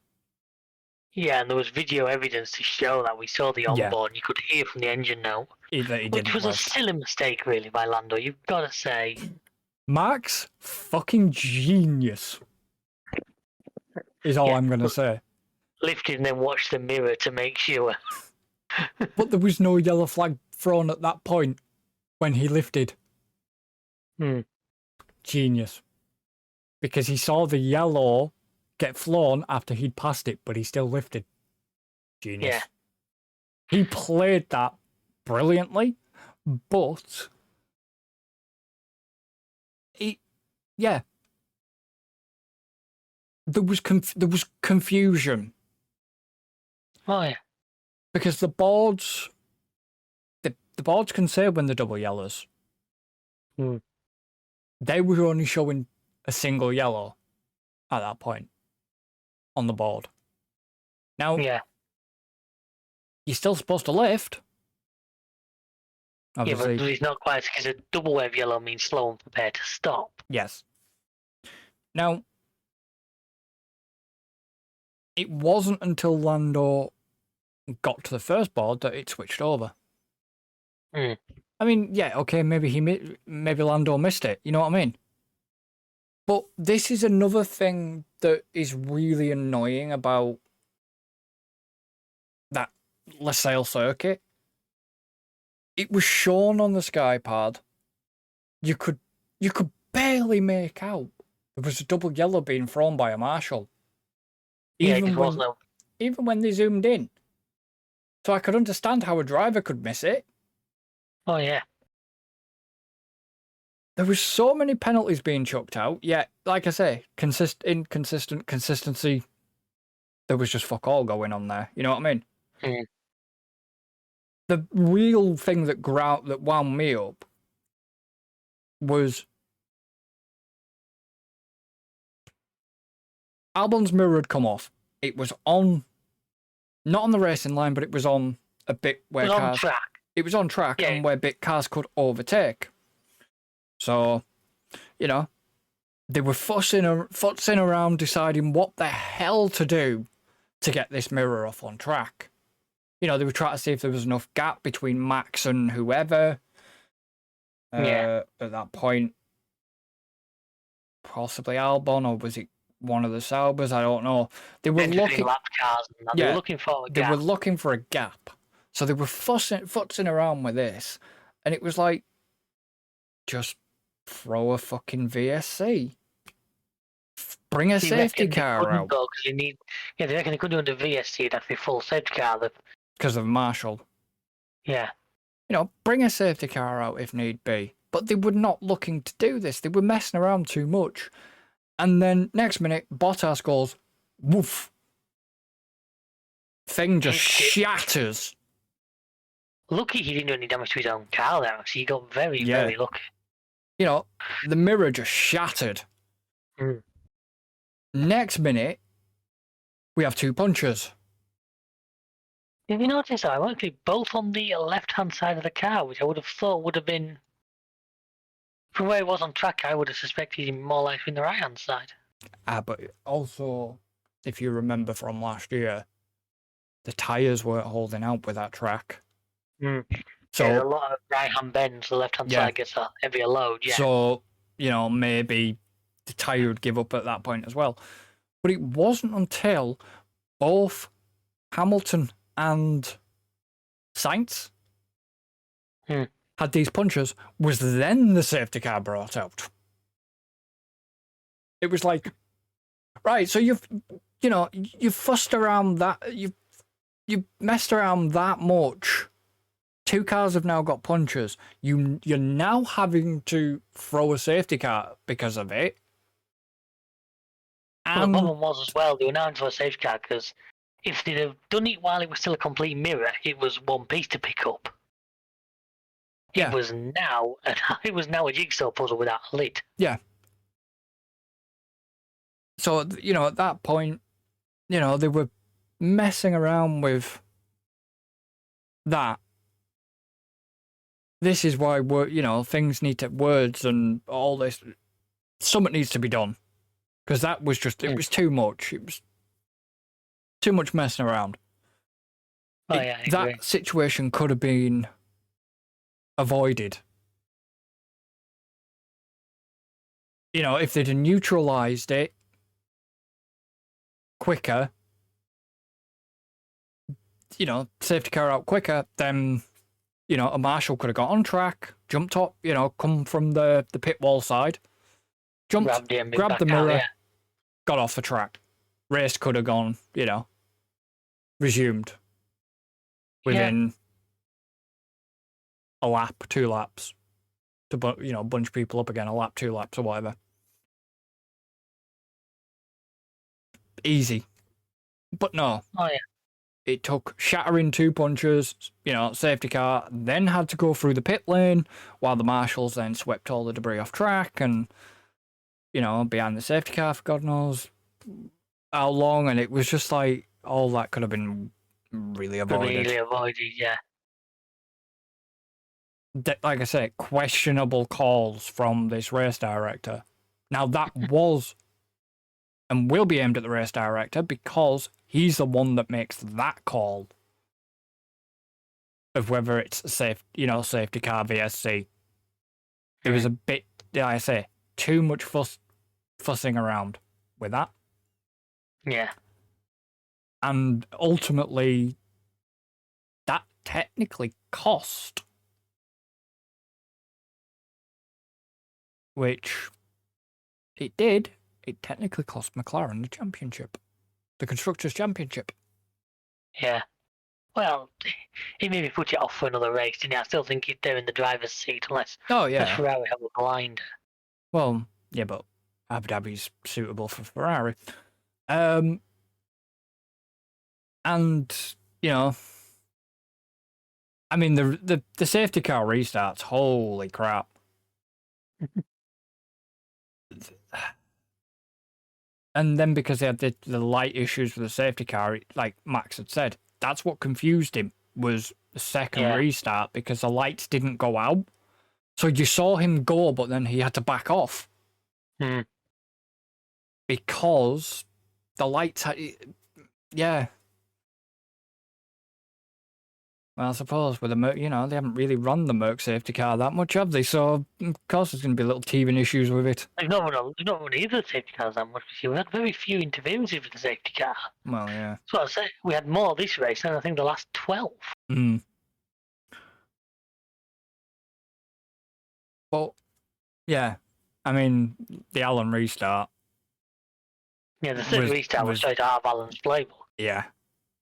Yeah, and there was video evidence to show that. We saw the onboard, and you could hear from the engine note. Which was a silly mistake, really, by Lando, you've got to say. Max, fucking genius, is all I'm going to say. Lifted and then watched the mirror to make sure. But there was no yellow flag thrown at that point when he lifted. Genius. Because he saw the yellow get flown after he'd passed it, but he still lifted. Genius. Yeah. He played that brilliantly, but there was confusion. Oh yeah. Because the boards can say when they're double yellows. They were only showing a single yellow at that point on the board. Now, you're still supposed to lift. Obviously. Yeah, but it's not quite, because a double wave yellow means slow and prepare to stop. Yes. Now, it wasn't until Lando got to the first board that it switched over. I mean, yeah, okay, maybe Lando missed it. You know what I mean? But this is another thing that is really annoying about that LaSalle circuit. It was shown on the SkyPad. You could barely make out there was a double yellow being thrown by a marshal. Even when they zoomed in. So I could understand how a driver could miss it. Oh yeah. There was so many penalties being chucked out, yet, like I say, consistency, there was just fuck all going on there. You know what I mean? The real thing that wound me up was Albon's mirror had come off. It was on, not on the racing line, but it was on a bit where it was on track. It was on track and where cars could overtake. So, they were fussing around deciding what the hell to do to get this mirror off on track. They were trying to see if there was enough gap between Max and whoever. At that point, possibly Albon, or was it one of the Saubers? I don't know. They were looking lap cars and they were looking for a gap. They were looking for a gap. So they were futzing around with this, and it was like, just throw a fucking VSC. Bring a safety car out. They reckon they couldn't do the VSC, it'd have to be full safety car. Because of Marshall. Yeah. Bring a safety car out if need be. But they were not looking to do this. They were messing around too much. And then next minute, Bottas goes, woof. Thing just shatters. Lucky he didn't do any damage to his own car there. Actually, he got very, very lucky. The mirror just shattered. Next minute, we have two punches. Have you noticed that? Ironically, both on the left-hand side of the car, which I would have thought would have been... From where it was on track, I would have suspected him more likely in the right-hand side. But also, if you remember from last year, the tyres weren't holding out with that track. So there's a lot of right-hand bends. The left-hand side gets a heavier load. Yeah. So, maybe the tyre would give up at that point as well. But it wasn't until both Hamilton and Sainz had these punctures was then the safety car brought out. It was like, right, so you've fussed around that, you've messed around that much. Two cars have now got punctures. You're now having to throw a safety car because of it. Well, the problem was as well, they were now into a safety car because if they'd have done it while it was still a complete mirror, it was one piece to pick up. Yeah. It was now a jigsaw puzzle without a lid. Yeah. So, at that point, they were messing around with that. This is why things need to words and all this. Something needs to be done because that was just it was too much. It was too much messing around. That situation could have been avoided. If they'd have neutralized it quicker, safety car out quicker, then a marshal could have got on track, jumped up, come from the pit wall side, jumped, grabbed the mirror, got off the track. Race could have gone, resumed within a lap, 2 laps, to bunch people up again, a lap, 2 laps, or whatever. Easy. But no. Oh, yeah. It took shattering 2 punches, safety car, then had to go through the pit lane while the marshals then swept all the debris off track and, behind the safety car for God knows how long. And it was just like, all that could have been really avoided. Yeah. Like I say, questionable calls from this race director. Now, that was and will be aimed at the race director because he's the one that makes that call of whether it's a safety car VSC. It was a bit, like I say, too much fussing around with that. Yeah. And ultimately, that technically cost, which it did. It technically cost McLaren the championship, the Constructors' Championship. Yeah. Well, he maybe put it off for another race, didn't he? I still think they're in the driver's seat unless Ferrari have a blind. Well, yeah, but Abu Dhabi's suitable for Ferrari. And, I mean, the safety car restarts, holy crap. And then because they had the light issues with the safety car, like Max had said, that's what confused him, was the second restart, because the lights didn't go out. So you saw him go, but then he had to back off. Because the lights had... Yeah. Well, I suppose with the Merc, they haven't really run the Merc safety car that much, have they? So, of course, there's going to be little teething issues with it. They've not run either safety cars that much. We had very few interferences with the safety car. Well, yeah. That's what I say. We had more this race than I think the last 12. Well, yeah. I mean, the Allen restart. Yeah, the third restart was straight out of Allen's playbook. Yeah.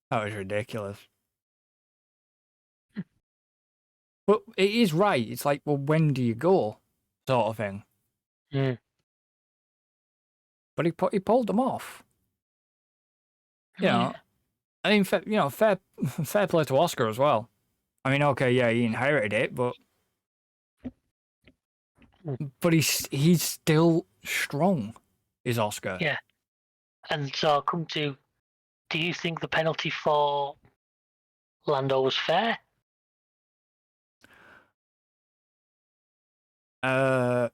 That was ridiculous. But it is right. It's like, well, when do you go? Sort of thing. But he pulled them off. I mean, fair play to Oscar as well. I mean, okay, yeah, he inherited it, but he's still strong, is Oscar. Yeah. And so I'll come to, do you think the penalty for Lando was fair? Yeah.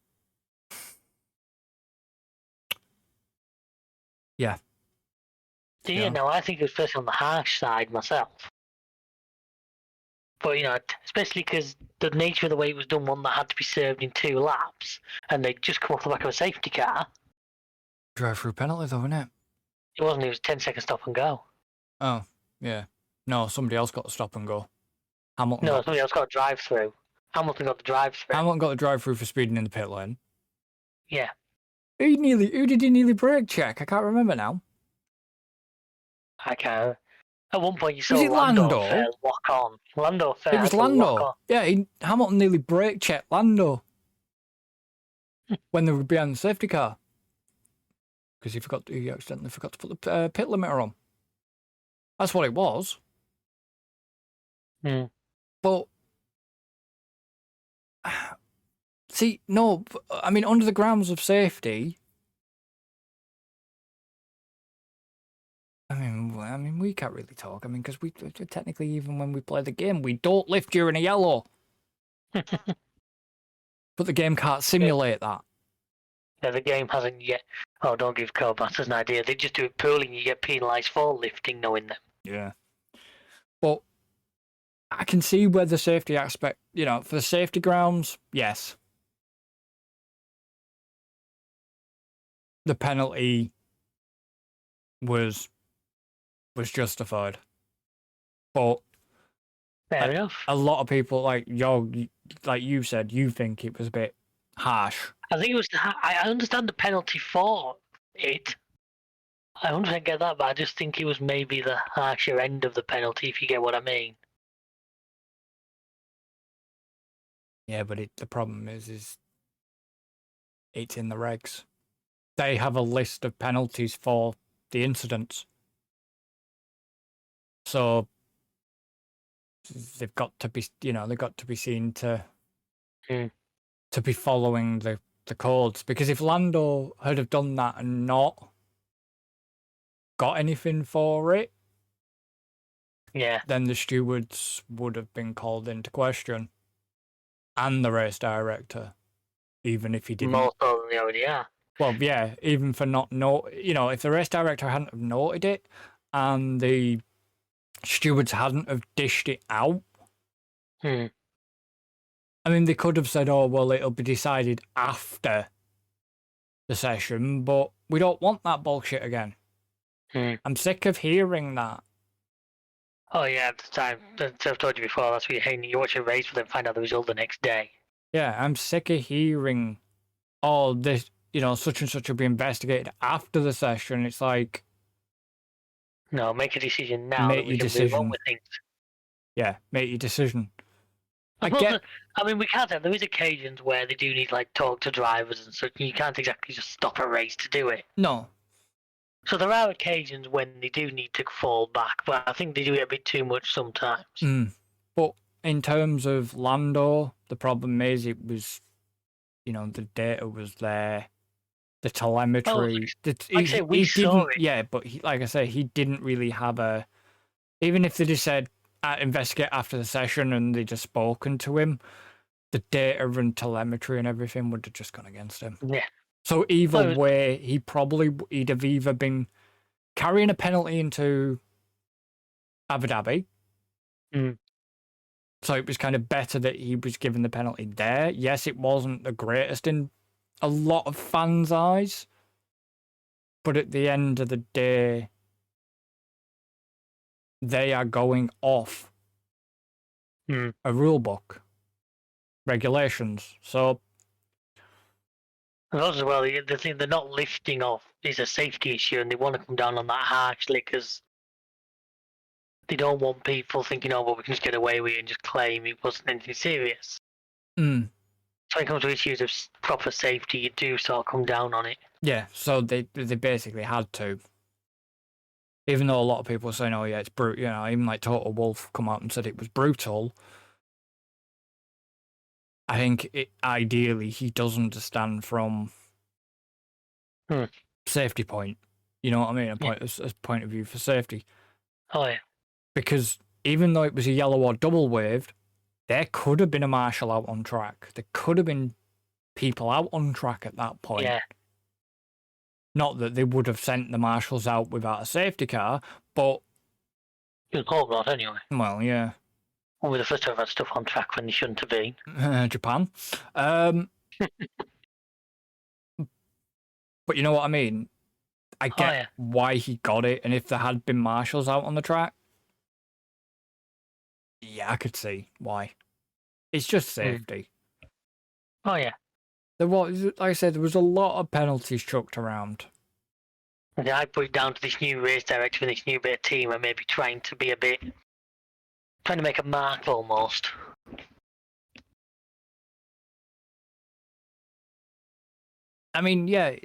No, I think it was first on the harsh side myself. But, especially because the nature of the way it was done, one that had to be served in 2 laps, and they'd just come off the back of a safety car. Drive-through penalty, though, isn't it? It wasn't, it was 10-second stop and go. Oh, yeah. No, somebody else got to stop and go. Hamilton No, somebody else got a drive-through. Hamilton got the drive-through. Hamilton got the drive-through for speeding in the pit lane. Yeah. Who did he nearly brake check? I can't remember now. I can't. At one point, you saw Was it Lando Lando? fair lock on. Lando fair It was lock Lando. on. Yeah, Hamilton nearly brake checked Lando when they were behind the safety car because he accidentally forgot to put the pit limiter on. That's what it was. But see, no, I mean, under the grounds of safety. I mean, we can't really talk. I mean, because we technically, even when we play the game, we don't lift during a yellow. But the game can't simulate that. Yeah, the game hasn't yet. Oh, don't give co-busters an idea. They just do it poorly and you get penalised for lifting, knowing them. Yeah. But I can see where the safety aspect, for the safety grounds, yes. The penalty was justified. But fair enough. A lot of people, like you said, you think it was a bit harsh. I think it was. I understand the penalty for it. I 100% get that, but I just think it was maybe the harsher end of the penalty, if you get what I mean. Yeah, but the problem is it's in the regs. They have a list of penalties for the incidents. So they've got to be, they've got to be seen to be following the codes. Because if Lando had have done that and not got anything for it, then the stewards would have been called into question, and the race director, even if he didn't. More so than they already are. Well, yeah, even for not if the race director hadn't have noted it, and the stewards hadn't have dished it out. I mean, they could have said, "Oh, well, it'll be decided after the session," but we don't want that bullshit again. I'm sick of hearing that. Oh yeah, at the time, I've told you before. That's what you're hating. You watch a race, but then find out the result the next day. Yeah, I'm sick of hearing, "Oh, this, such and such will be investigated after the session." It's like, no, make a decision now. Make your decision. Move on with things. Yeah, make your decision. I mean, we can't. There is occasions where they do need talk to drivers and such. And you can't exactly just stop a race to do it. No. So there are occasions when they do need to fall back, but I think they do it a bit too much sometimes. But in terms of Lando, the problem is it was, the data was there, the telemetry. We saw it. Yeah, but like I say, he didn't really have a. Even if they just said investigate after the session and they just spoken to him, the data and telemetry and everything would have just gone against him. Yeah. So either way, he'd have either been carrying a penalty into Abu Dhabi. So it was kind of better that he was given the penalty there. Yes, it wasn't the greatest in a lot of fans' eyes. But at the end of the day, they are going off a rule book, regulations. So. And also, as well, the thing they're not lifting off is a safety issue, and they want to come down on that harshly because they don't want people thinking, "Oh, well, we can just get away with it and just claim it wasn't anything serious." So when it comes to issues of proper safety, you do sort of come down on it. Yeah, so they basically had to. Even though a lot of people are saying, "Oh, yeah, it's brutal," even Total Wolf come out and said it was brutal. I think ideally he does understand from safety point. You know what I mean? A point of view for safety. Oh yeah. Because even though it was a yellow or double waved, there could have been a marshal out on track. There could have been people out on track at that point. Yeah. Not that they would have sent the marshals out without a safety car, but you'd hope not anyway. Well, yeah. One of the first to have had stuff on track when they shouldn't have been. Japan. But you know what I mean? I get why he got it, and if there had been marshals out on the track, yeah, I could see why. It's just safety. Oh, yeah. There was, like I said, there was a lot of penalties chucked around. And I put it down to this new race director and this new bit of team and maybe trying to make a mark almost. I mean, yeah,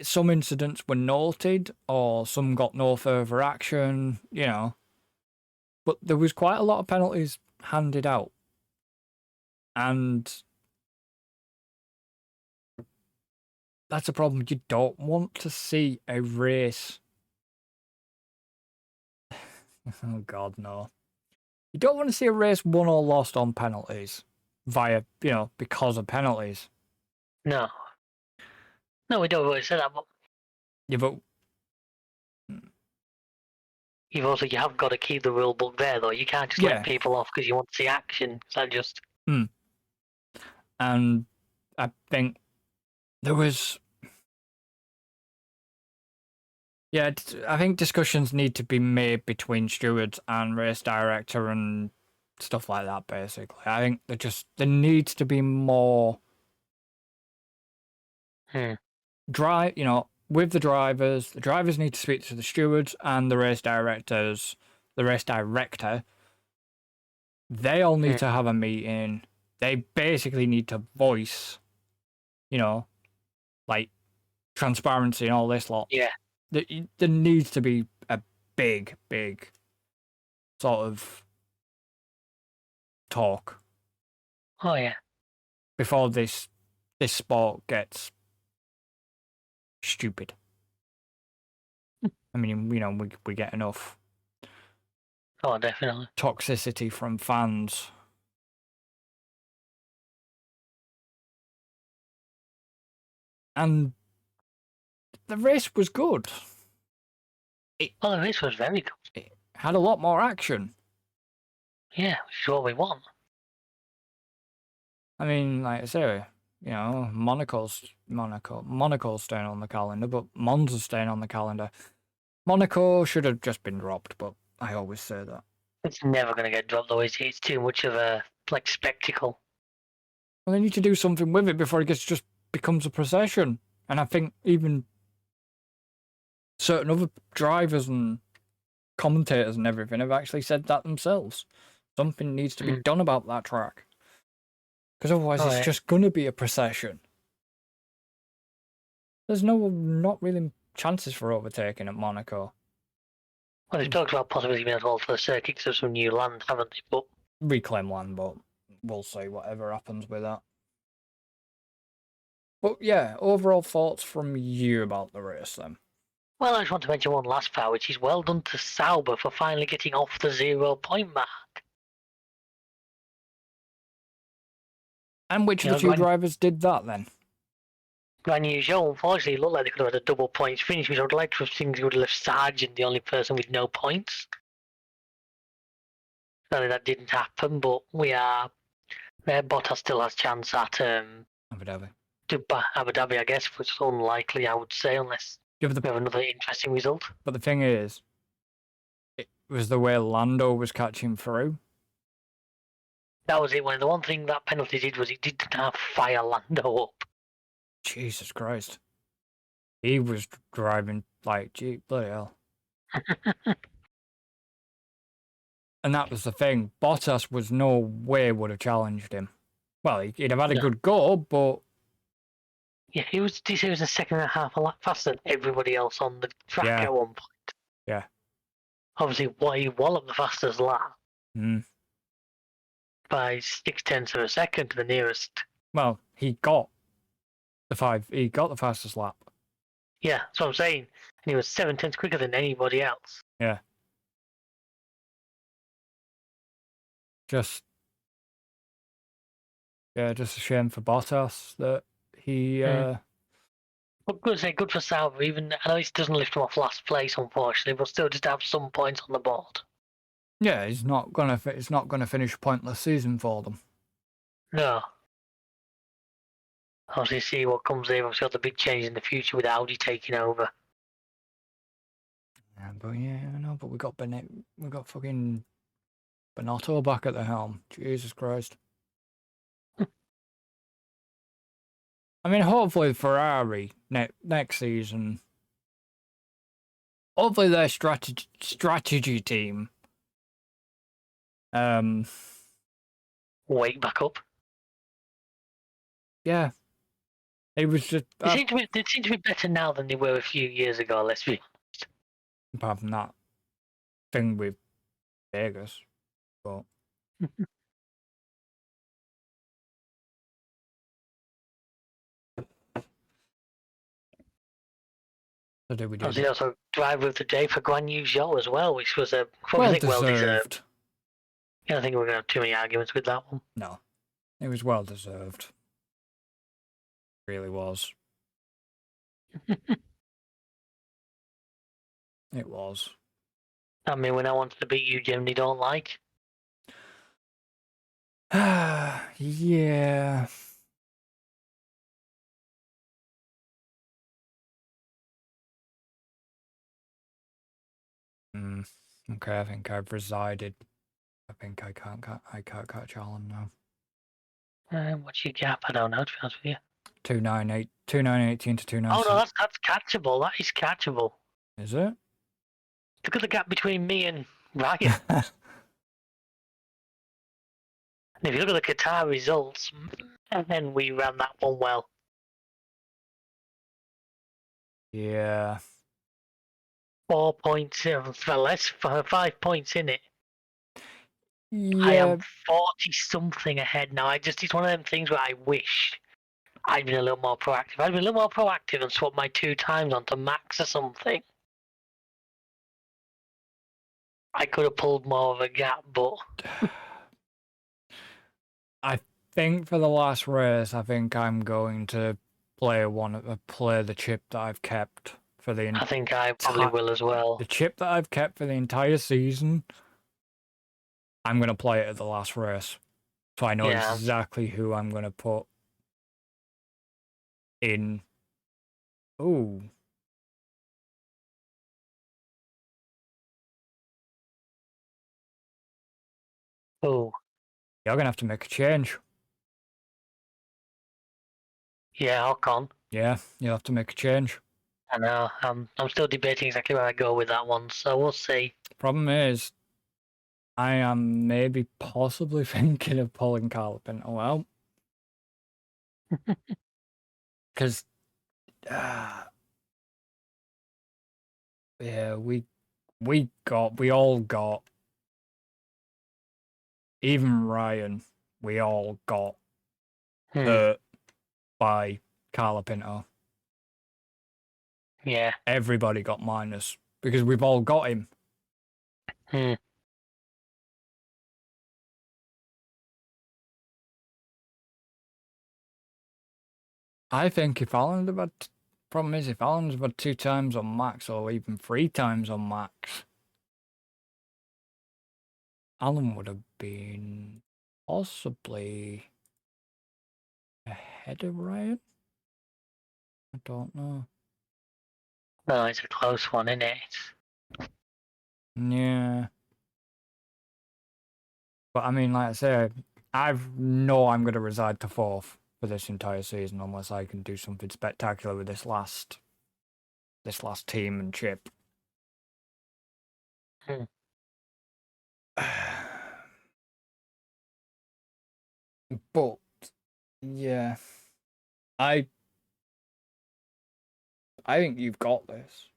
some incidents were noted or some got no further action, you know. But there was quite a lot of penalties handed out. And that's a problem. You don't want to see a race. Oh, God, no. You don't want to see a race won or lost on penalties because of penalties. No. No, we don't really say that, but Yeah, but you have got to keep the rule book there, though. You can't just let people off because you want to see action. So just. And I think there was. Yeah, I think discussions need to be made between stewards and race director and stuff like that, basically. I think there needs to be more with the drivers need to speak to the stewards and the race director, they all need to have a meeting. They basically need to voice, like transparency and all this lot. Yeah. There needs to be a big sort of talk. Oh, yeah. Before this sport gets stupid. I mean, we get enough. Oh, definitely. Toxicity from fans. And the race was good. The race was very good. It had a lot more action. Yeah, which is what we want. I mean, like I say, Monaco's staying on the calendar, but Monza's staying on the calendar. Monaco should have just been dropped, but I always say that. It's never going to get dropped, though. It's too much of a spectacle. Well, they need to do something with it before it just becomes a procession. And I think even certain other drivers and commentators and everything have actually said that themselves. Something needs to be done about that track. Because otherwise it's just going to be a procession. There's not really chances for overtaking at Monaco. Well, they've talked about possibly being able for the circuits of some new land, haven't they? But reclaim land, but we'll see whatever happens with that. But yeah, overall thoughts from you about the race then? Well, I just want to mention one last part, which is well done to Sauber for finally getting off the 0-point mark. And which of the two drivers did that then? Guan Yu Zhou, unfortunately, looked like they could have had a double points finish, which I would like to have seen they would have left Sargent the only person with no points. Sadly, that didn't happen, but Bottas still has chance at Abu Dhabi. Abu Dhabi, I guess, which is unlikely, I would say, unless we have another interesting result. But the thing is, it was the way Lando was catching through. That was it. The one thing that penalty did was it didn't have fire Lando up. Jesus Christ. He was driving like, gee, bloody hell. And that was the thing. Bottas was no way would have challenged him. Well, he'd have had a good go, but... Yeah, he was a second and a half a lap faster than everybody else on the track at one point. Yeah. Obviously, he walloped the fastest lap. By 0.6 of a second to the nearest. Well, he got the fastest lap. Yeah, that's what I'm saying. And he was 0.7 quicker than anybody else. Yeah. Just a shame for Bottas that he. But good for Sauber. Even I know it doesn't lift him off last place, unfortunately, but still just have some points on the board. Yeah, it's not gonna finish a pointless season for them. No. Obviously, see what comes in. Obviously, got the big change in the future with Audi taking over. Yeah, but we got fucking Benotto back at the helm. Jesus Christ. I mean, hopefully Ferrari next season. Hopefully their strategy team. Wake back up. Yeah. It was just They seem to be better now than they were a few years ago. Let's be honest. Apart from that thing with Vegas, but. So did we do? Obviously, also driver of the day for Guan Yu Zhou as well, which was well deserved. Yeah, I think we're going to have too many arguments with that one. No, it was well deserved. It really was. It was. I mean, when I wanted to beat you, generally don't like. Yeah. Okay, I think I've resided. I think I can't catch Alan now. What's your gap? I don't know, to be honest with you. 2918 to 296. Oh no, that's catchable. That is catchable. Is it? Look at the gap between me and Ryan. And if you look at the Qatar results, and then we ran that one well. Yeah. 4 points, less, 5 points in it. Yeah. I am 40 something ahead now. It's one of them things where I wish I'd been a little more proactive. I'd been a little more proactive and swapped my 2 times onto Max or something. I could have pulled more of a gap, but I think for the last race, I think I'm going to play the chip that I've kept for the. I think I probably will as well. The chip that I've kept for the entire season, I'm going to play it at the last race, so I know exactly who I'm going to put in. Ooh. Oh. You're going to have to make a change. Yeah, Ocon. Yeah, you'll have to make a change. I know. I'm still debating exactly where I go with that one, so we'll see. Problem is, I am maybe possibly thinking of pulling Carl Pinto out. Because, yeah, we all got, even Ryan, we all got hurt by Carl Pinto. Yeah. Everybody got minus because we've all got him. I think if Alan had problem is if Alan's had 2 times on max or even 3 times on max, Alan would have been possibly ahead of Ryan. I don't know. No, it's a close one, isn't it? Yeah. But I mean, like I say, I know I'm going to reside to 4th for this entire season unless I can do something spectacular with this last team and chip. But yeah, I think you've got this.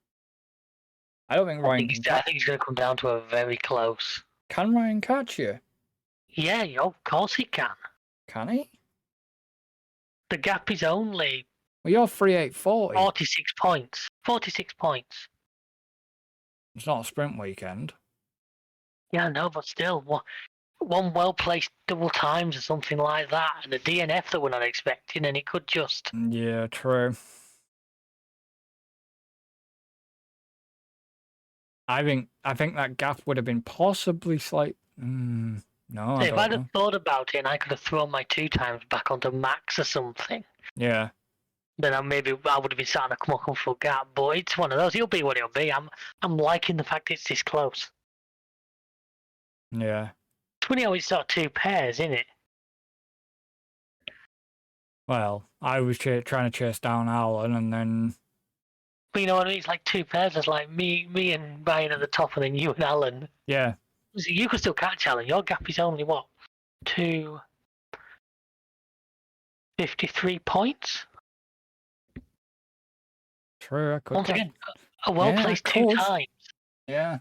I don't think Ryan. I think it's going to come down to a very close. Can Ryan catch you? Yeah, of course he can. Can he? The gap is only. Well, you're 3840. 46 points. 46 points. It's not a sprint weekend. Yeah, no, but still, one well-placed double times or something like that, and a DNF that we're not expecting, and it could just. Yeah, true. I think that gap would have been possibly slight. No, So I if I'd don't know. have thought about it and I could have thrown my 2 times back onto max or something, Yeah, then I would have been sat in a more comfortable gap. But it's one of those. It'll be what it'll be. I'm liking the fact it's this close. yeah. It's funny how it's sort of 2 pairs, isn't it? Well, I was trying to chase down Alan, and then But you know what I mean? It's like 2 pairs. There's like me and Ryan at the top, and then you and Alan. yeah, So you can still catch Alan. Your gap is only what? 253 points. true. I could. Once again, a well placed 2 times. Yeah.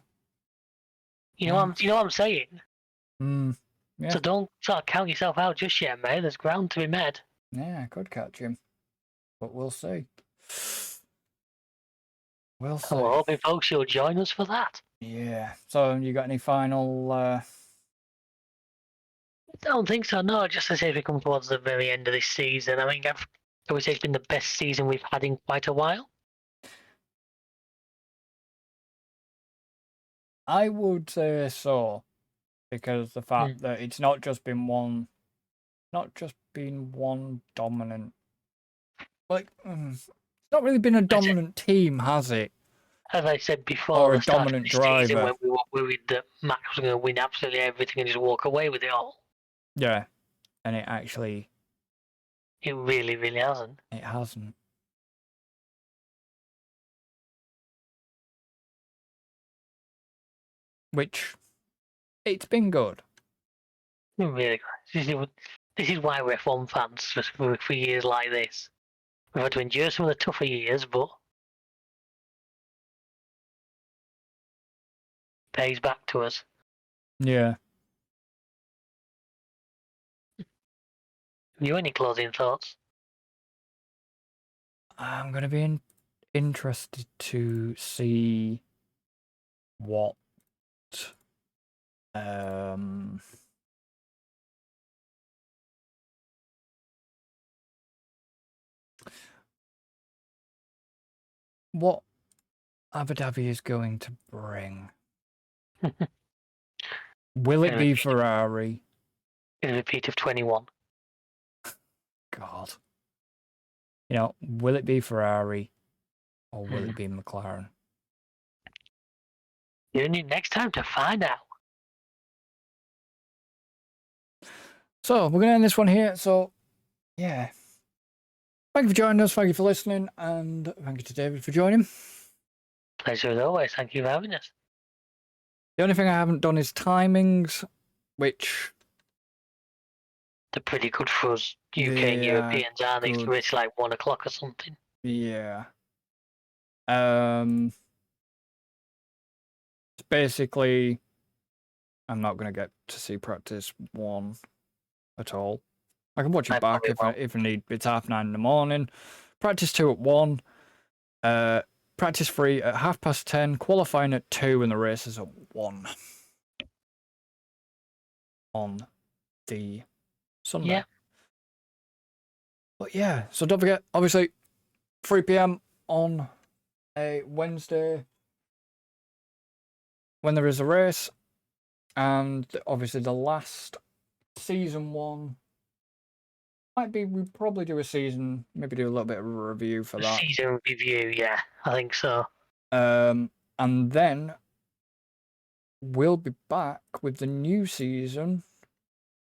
You know what I'm saying? Yeah. So don't sort of count yourself out just yet, mate. There's ground to be made. Yeah, I could catch him, but we'll see. We'll see. And we're hoping folks you'll join us for that. Yeah. So, you got any final? I don't think so. No, just as if we come towards the very end of this season. I mean, I would say it's been the best season we've had in quite a while. I would say so, because the fact that it's not just been one dominant. Like, it's not really been a dominant team, has it? As I said before, Or a the start of dominant this season driver. when we were worried that Max was going to win absolutely everything and just walk away with it all. Yeah, and it actually. It really, really hasn't. It hasn't. Which, it's been good. Really good. This is why we're F1 fans for years like this. We've had to endure some of the tougher years, but pays back to us. Yeah. Have you any closing thoughts? I'm going to be interested to see what what Abu Dhabi is going to bring. Will it be Ferrari? In a repeat of 21. God. You know, will it be Ferrari or will it be McLaren? You need next time to find out. So, we're going to end this one here. So, yeah. Thank you for joining us. Thank you for listening. And thank you to David for joining. Pleasure as always. Thank you for having us. The only thing I haven't done is timings, which... They're pretty good for us UK and Europeans, aren't they? So it's like 1 o'clock or something. Yeah. Basically, I'm not going to get to see practice 1 at all. I can watch it back if I need. It's 9:30 in the morning. Practice 2 at 1. Practice 3 at 10:30. Qualifying at 2 and the race is at 1. On the Sunday. Yeah. But yeah, so don't forget, obviously, 3 p.m. on a Wednesday when there is a race, and obviously the last season 1 might be, we probably do a season, maybe do a little bit of a review for that. Season review, yeah, I think so. And then we'll be back with the new season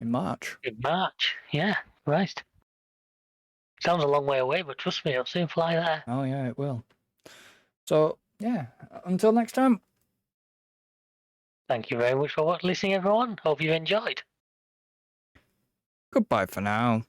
in March. In March, yeah, Christ. Sounds a long way away, but trust me, it'll soon fly there. Oh yeah, it will. So yeah, until next time. Thank you very much for listening, everyone. Hope you enjoyed. Goodbye for now.